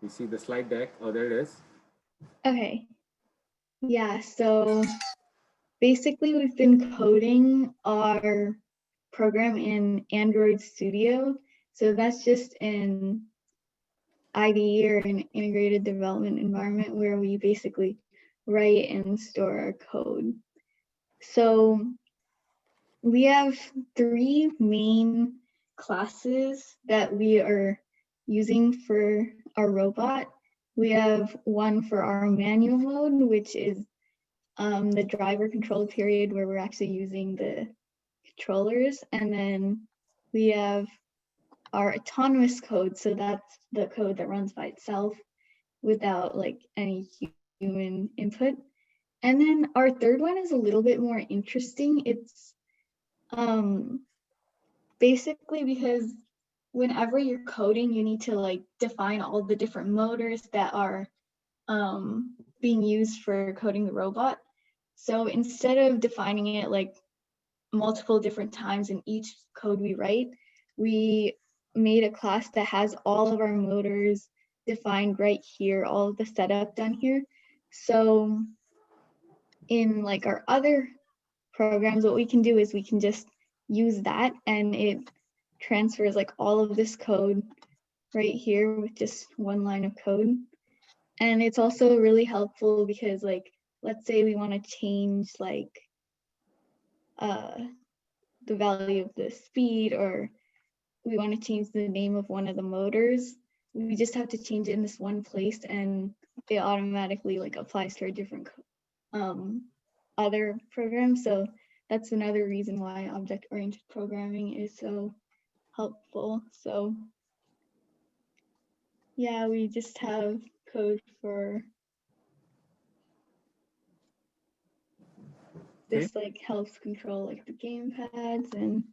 You see the slide deck? Oh, there it is. Okay. Yeah, so basically we've been coding our program in Android Studio. So that's just an IDE or an integrated development environment where we basically write and store our code. So we have 3 main classes that we are using for our robot. We have one for our manual mode, which is the driver control period where we're actually using the controllers. And then we have our autonomous code. So that's the code that runs by itself without like any human input. And then our third one is a little bit more interesting. It's basically because whenever you're coding, you need to like define all the different motors that are being used for coding the robot. So instead of defining it like multiple different times in each code we write, we made a class that has all of our motors defined right here, all of the setup done here. So in like our other programs, what we can do is we can just use that and it transfers like all of this code right here with just one line of code. And it's also really helpful because like, let's say we want to change like the value of the speed, or we want to change the name of one of the motors. We just have to change it in this one place and it automatically like applies to our different other programs. So that's another reason why object-oriented programming is so helpful. So yeah, we just have code for this like helps control like the game pads. And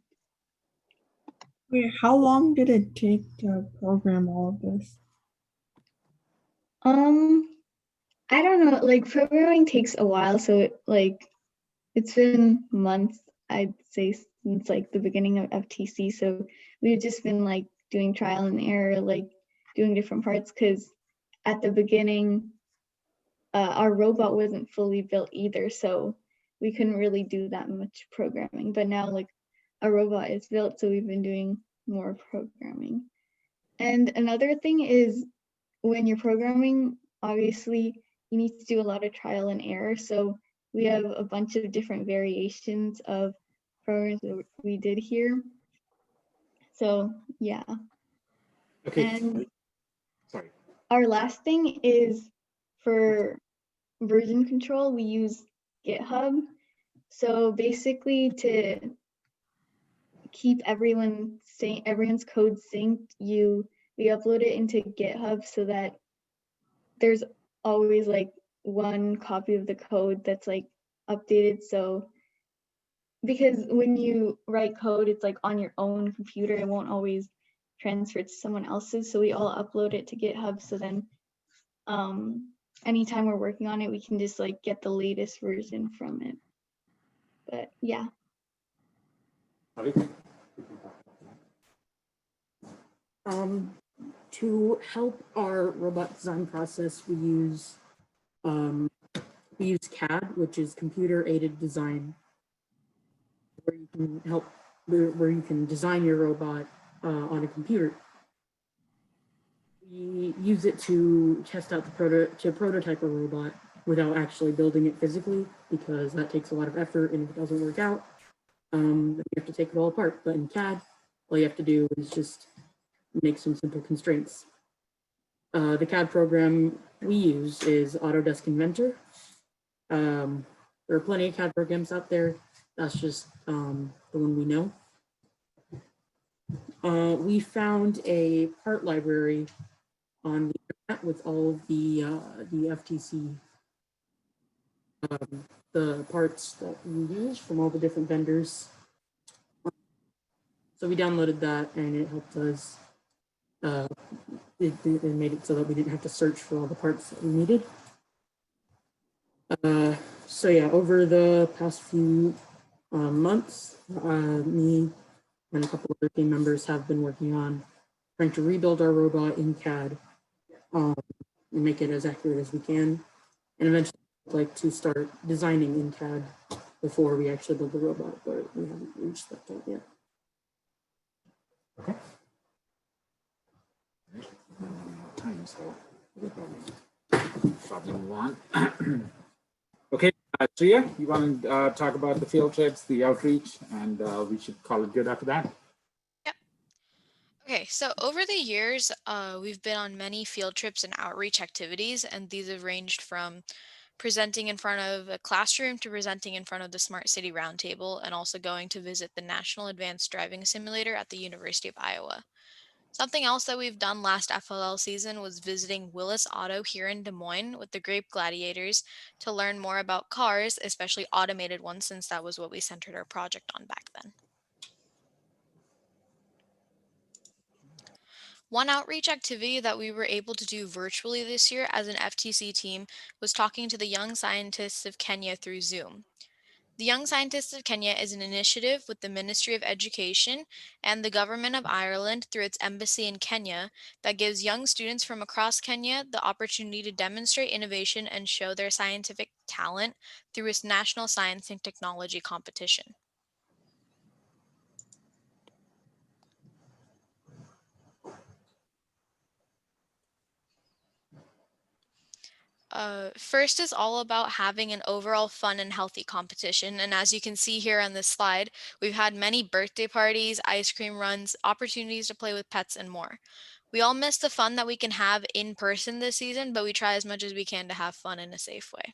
wait, how long did it take to program all of this? I don't know, like programming takes a while, so it's been months, I'd say, since like the beginning of FTC. So we've just been like doing trial and error, like doing different parts, because at the beginning, our robot wasn't fully built either, so we couldn't really do that much programming. But now like our robot is built, so we've been doing more programming. And another thing is when you're programming, obviously you need to do a lot of trial and error. So we have a bunch of different variations of programs that we did here. So yeah. Okay. And sorry. Our last thing is for version control, we use GitHub. So basically to keep everyone's code synced, we upload it into GitHub so that there's always like one copy of the code that's like updated. So because when you write code, it's like on your own computer, it won't always transfer to someone else's. So we all upload it to GitHub. So then anytime we're working on it, we can just like get the latest version from it. But yeah. To help our robot design process, we use CAD, which is computer aided design, where you can design your robot on a computer. We use it to test out to prototype a robot without actually building it physically, because that takes a lot of effort, and if it doesn't work out, then you have to take it all apart. But in CAD, all you have to do is just make some simple constraints. The CAD program we use is Autodesk Inventor. There are plenty of CAD programs out there. That's just the one we know. We found a part library on the internet with all of the FTC, the parts that we use from all the different vendors. So we downloaded that, and it helped us. It made it so that we didn't have to search for all the parts that we needed. So yeah, over the past few months, me and a couple other team members have been working on trying to rebuild our robot in CAD and make it as accurate as we can. and eventually like to start designing in CAD before we actually build the robot, but we haven't reached that point yet. Okay. Time, so we'll probably move on. Okay, Tria, you want to talk about the field trips, the outreach, and we should call it good after that. Okay, so over the years, we've been on many field trips and outreach activities, and these have ranged from presenting in front of a classroom to presenting in front of the Smart City Roundtable, and also going to visit the National Advanced Driving Simulator at the University of Iowa. Something else that we've done last FLL season was visiting Willis Auto here in Des Moines with the Grape Gladiators to learn more about cars, especially automated ones, since that was what we centered our project on back then. One outreach activity that we were able to do virtually this year as an FTC team was talking to the Young Scientists of Kenya through Zoom. The Young Scientists of Kenya is an initiative with the Ministry of Education and the Government of Ireland through its embassy in Kenya that gives young students from across Kenya the opportunity to demonstrate innovation and show their scientific talent through its national science and technology competition. First is all about having an overall fun and healthy competition. And as you can see here on this slide, we've had many birthday parties, ice cream runs, opportunities to play with pets, and more. We all miss the fun that we can have in person this season, but we try as much as we can to have fun in a safe way.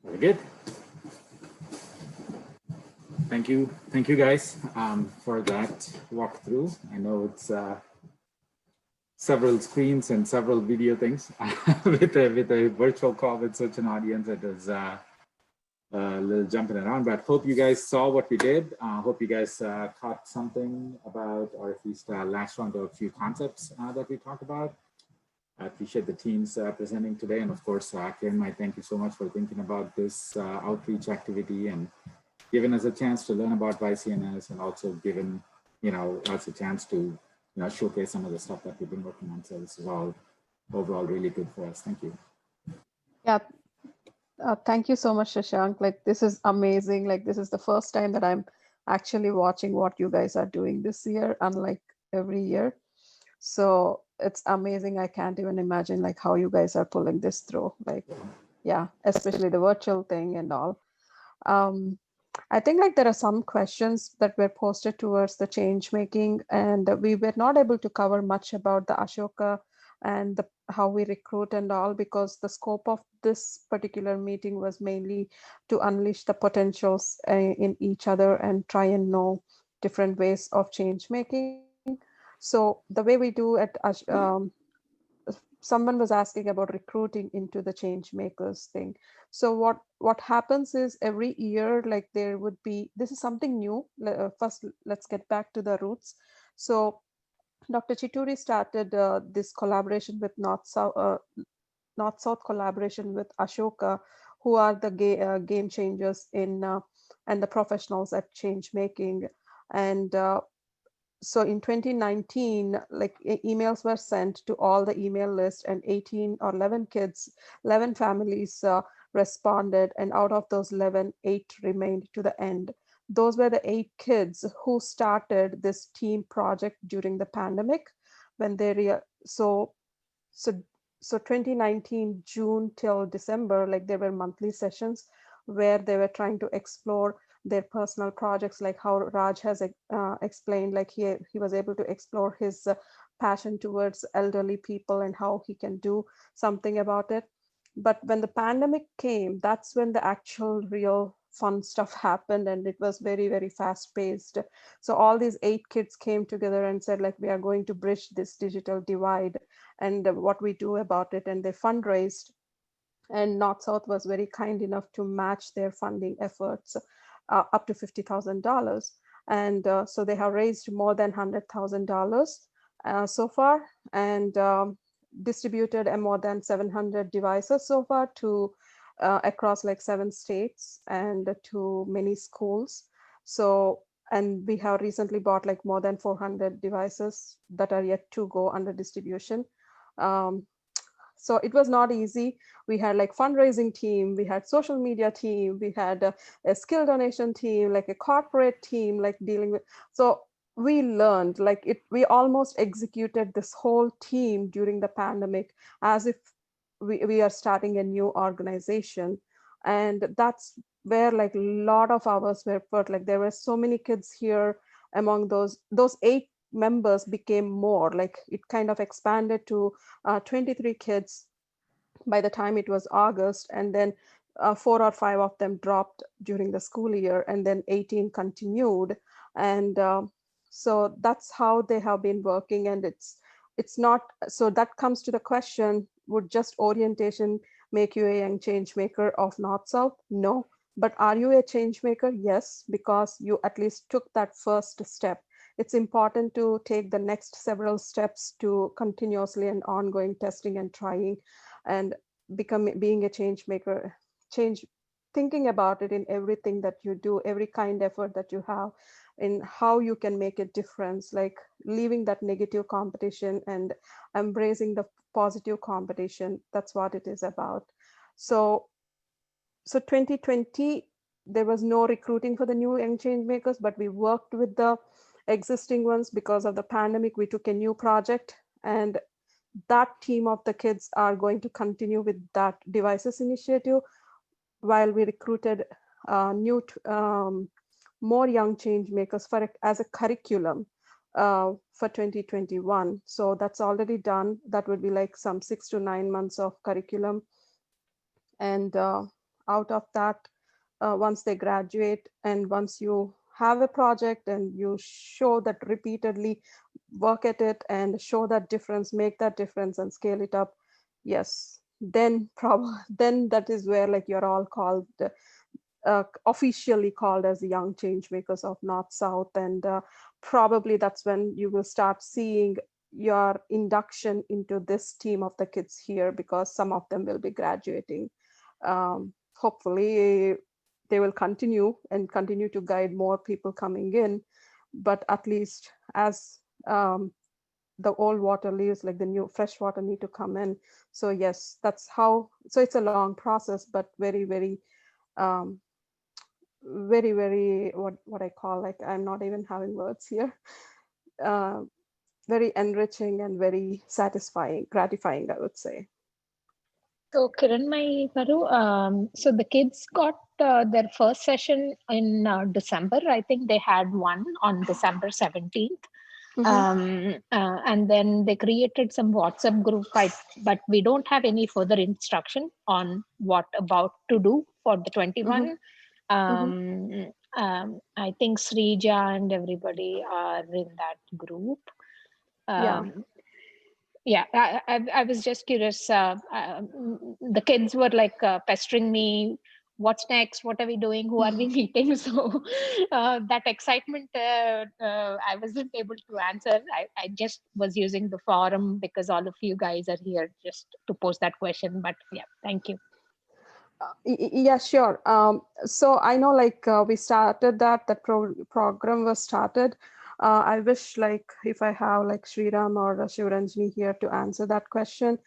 Very good. Thank you guys for that walkthrough. I know it's several screens and several video things with a virtual call with such an audience. It is a little jumping around, but hope you guys saw what we did. Hope you guys caught something about, or at least latched onto a few concepts that we talked about. I appreciate the teams presenting today, and of course, Karen, I thank you so much for thinking about this outreach activity and giving us a chance to learn about YCNS, and also giving us a chance to showcase some of the stuff that we've been working on. So this is all overall really good for us. Thank you. Yeah. Thank you so much, Shashank. Like, this is amazing. Like, this is the first time that I'm actually watching what you guys are doing this year, unlike every year. So it's amazing. I can't even imagine like how you guys are pulling this through. Like, yeah, especially the virtual thing and all. I think like there are some questions that were posted towards the change making, and we were not able to cover much about the Ashoka and how we recruit and all, because the scope of this particular meeting was mainly to unleash the potentials in each other and try and know different ways of change making. So the way we do at someone was asking about recruiting into the change makers thing. So what happens is every year, like there would be, this is something new. First, let's get back to the roots. So Dr. Chituri started this collaboration with NorthSouth collaboration with Ashoka, who are the game changers in and the professionals at change making. And so in 2019, like emails were sent to all the email list, and 18 or 11 kids, 11 families responded. And out of those 11, 8 remained to the end. Those were the 8 kids who started this team project during the pandemic when they, so 2019, June till December, like there were monthly sessions where they were trying to explore their personal projects, like how Raj has explained, like he was able to explore his passion towards elderly people and how he can do something about it. But when the pandemic came, that's when the actual real fun stuff happened, and it was very, very fast paced. So all these 8 kids came together and said, like, we are going to bridge this digital divide and what we do about it. And they fundraised, and NorthSouth was very kind enough to match their funding efforts up to $50,000. And so they have raised more than $100,000 so far, and distributed more than 700 devices so far to across like 7 states and to many schools. So, and we have recently bought like more than 400 devices that are yet to go under distribution. So it was not easy. We had like fundraising team, we had social media team, we had a skill donation team, like a corporate team, like dealing with. So we learned like it. We almost executed this whole team during the pandemic as if we are starting a new organization, and that's where like a lot of hours were put. Like there were so many kids here. Among those 8 members became more, like it kind of expanded to 23 kids by the time it was August, and then 4 or 5 of them dropped during the school year, and then 18 continued. And so that's how they have been working. And it's not, so that comes to the question, would just orientation make you a young change maker of North South? No. But are you a change maker? Yes, because you at least took that first step. It's important to take the next several steps to continuously and ongoing testing and trying and being a change maker, thinking about it in everything that you do, every kind effort that you have, in how you can make a difference, like leaving that negative competition and embracing the positive competition. That's what it is about. So 2020, there was no recruiting for the new young change makers, but we worked with the existing ones. Because of the pandemic, we took a new project, and that team of the kids are going to continue with that devices initiative, while we recruited more young change makers as a curriculum for 2021. So that's already done. That would be like some 6 to 9 months of curriculum. And out of that, once they graduate, and once you have a project and you show that repeatedly, work at it and show that difference, make that difference and scale it up, yes, then then that is where like you're all called, officially called as the young change makers of North South. And probably that's when you will start seeing your induction into this team of the kids here, because some of them will be graduating. Hopefully they will continue to guide more people coming in, but at least as the old water leaves, like the new fresh water need to come in. So yes, that's how. So it's a long process, but very, very very, what I call, like, I'm not even having words here. Very enriching and very satisfying, gratifying, I would say. So Kiranmai Garu, so the kids got their first session in December. I think they had one on December 17th. And then they created some WhatsApp group, but we don't have any further instruction on what about to do for the 21. I think Srija and everybody are in that group. Yeah, I was just curious. The kids were like pestering me. What's next? What are we doing? Who are we meeting? So that excitement, I wasn't able to answer. I just was using the forum because all of you guys are here just to post that question. But yeah, thank you. Yeah, sure. So I know, like, we started that program was started. I wish, like, if I have like Sriram or Shivaranjani here to answer that question.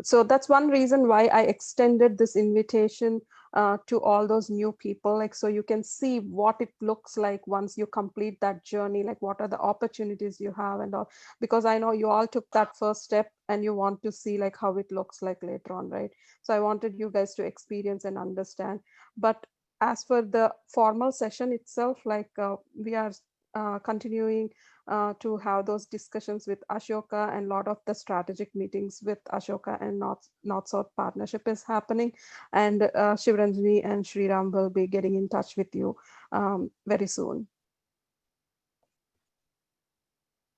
So that's one reason why I extended this invitation to all those new people, like, so you can see what it looks like once you complete that journey, like what are the opportunities you have and all, because I know you all took that first step and you want to see like how it looks like later on, right? So I wanted you guys to experience and understand. But as for the formal session itself, like we are continuing to have those discussions with Ashoka, and a lot of the strategic meetings with Ashoka and North-South partnership is happening. And Shivaranjani and Sriram will be getting in touch with you very soon.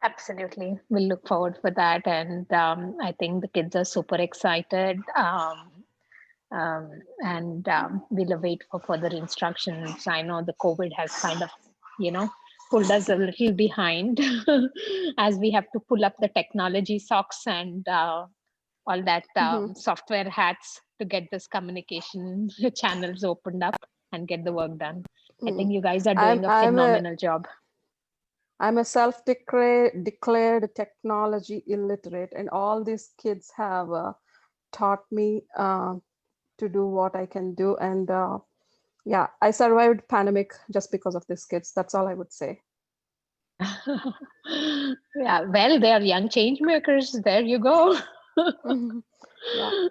Absolutely. We'll look forward for that. And I think the kids are super excited. We'll await for further instructions. I know the COVID has kind of, pulled us a little behind as we have to pull up the technology socks and all that software hats to get this communication channels opened up and get the work done. I think you guys are doing a phenomenal job. I'm a self-declared technology illiterate, and all these kids have taught me to do what I can do. And yeah, I survived pandemic just because of these kids. That's all I would say. Yeah, well, they are young change makers. There you go. Yeah.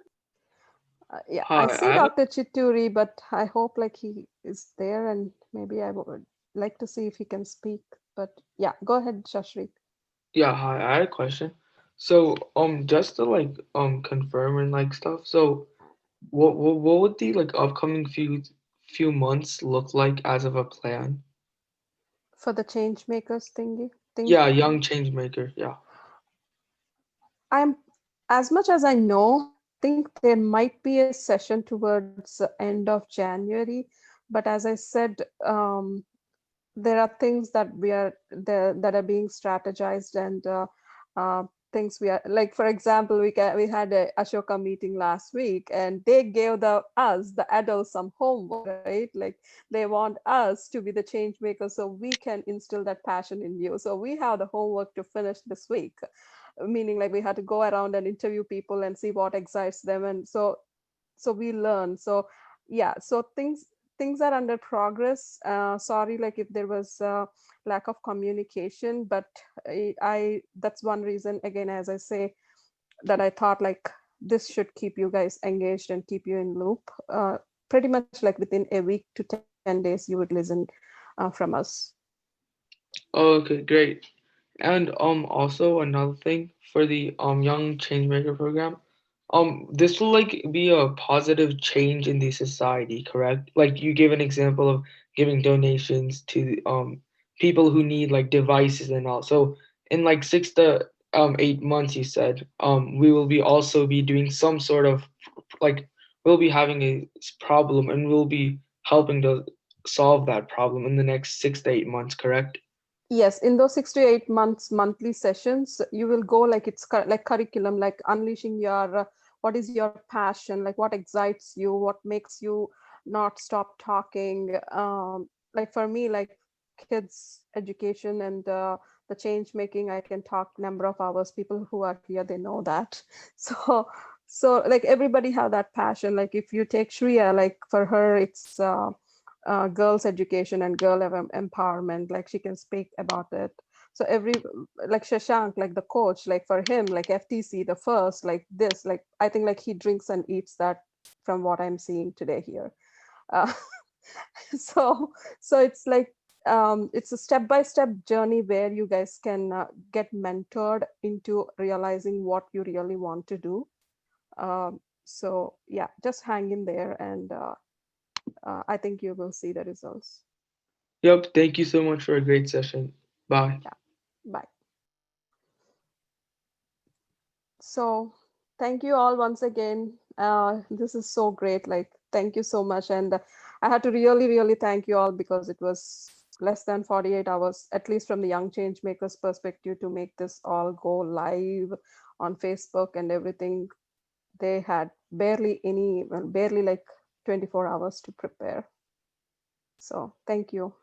Yeah, Hi, I see I have a, Dr. Chituri, but I hope like he is there, and maybe I would like to see if he can speak. But yeah, go ahead, Shashri. yeah, hi, I had a question. So, just to like confirm and like stuff. So, what would the like upcoming few months look like as of a plan? For the change makers thing. Yeah, young change maker. Yeah. I'm, as much as I know, I think there might be a session towards the end of January. But as I said, there are things that we are there that are being strategized, and things we are like, for example, we had a Ashoka meeting last week, and they gave the adults some homework, right? Like they want us to be the change makers so we can instill that passion in you. So we have the homework to finish this week, meaning like we had to go around and interview people and see what excites them, and so we learn. So yeah, so things are under progress. Sorry, like if there was lack of communication, but I that's one reason, again, as I say, that I thought like this should keep you guys engaged and keep you in loop. Pretty much like within a week to 10 days you would listen from us. Okay, great. And also another thing for the Young Changemaker program, this will like be a positive change in the society, correct? Like you gave an example of giving donations to people who need like devices and all. So in like 6 to 8 months, you said we will be also be doing some sort of like we'll be having a problem and we'll be helping to solve that problem in the next 6 to 8 months, correct? Yes, in those 6 to 8 months monthly sessions, you will go like it's like curriculum, like unleashing your what is your passion, like what excites you, what makes you not stop talking. Like for me, like kids education and the change making, I can talk number of hours. People who are here, they know that. So like everybody have that passion. Like if you take Shreya, like for her, it's girls education and girl empowerment, like she can speak about it. So like Shashank, like the coach, like for him, like FTC the first, like this, like I think like he drinks and eats that from what I'm seeing today here. uh, so it's like it's a step-by-step journey where you guys can get mentored into realizing what you really want to do. So yeah, just hang in there, and I think you will see the results. Yep, thank you so much for a great session. Bye. Yeah, bye. So thank you all once again. This is so great. Like, thank you so much. And I had to really thank you all, because it was less than 48 hours, at least from the Young Change Makers perspective, to make this all go live on Facebook and everything. They had barely like 24 hours to prepare. So thank you.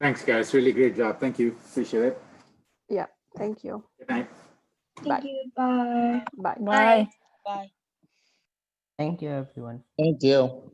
Thanks, guys. Really great job. Thank you. Appreciate it. Yeah, thank you. Good night. Thank you. Bye. Bye. Bye. Bye. Thank you, everyone. Thank you.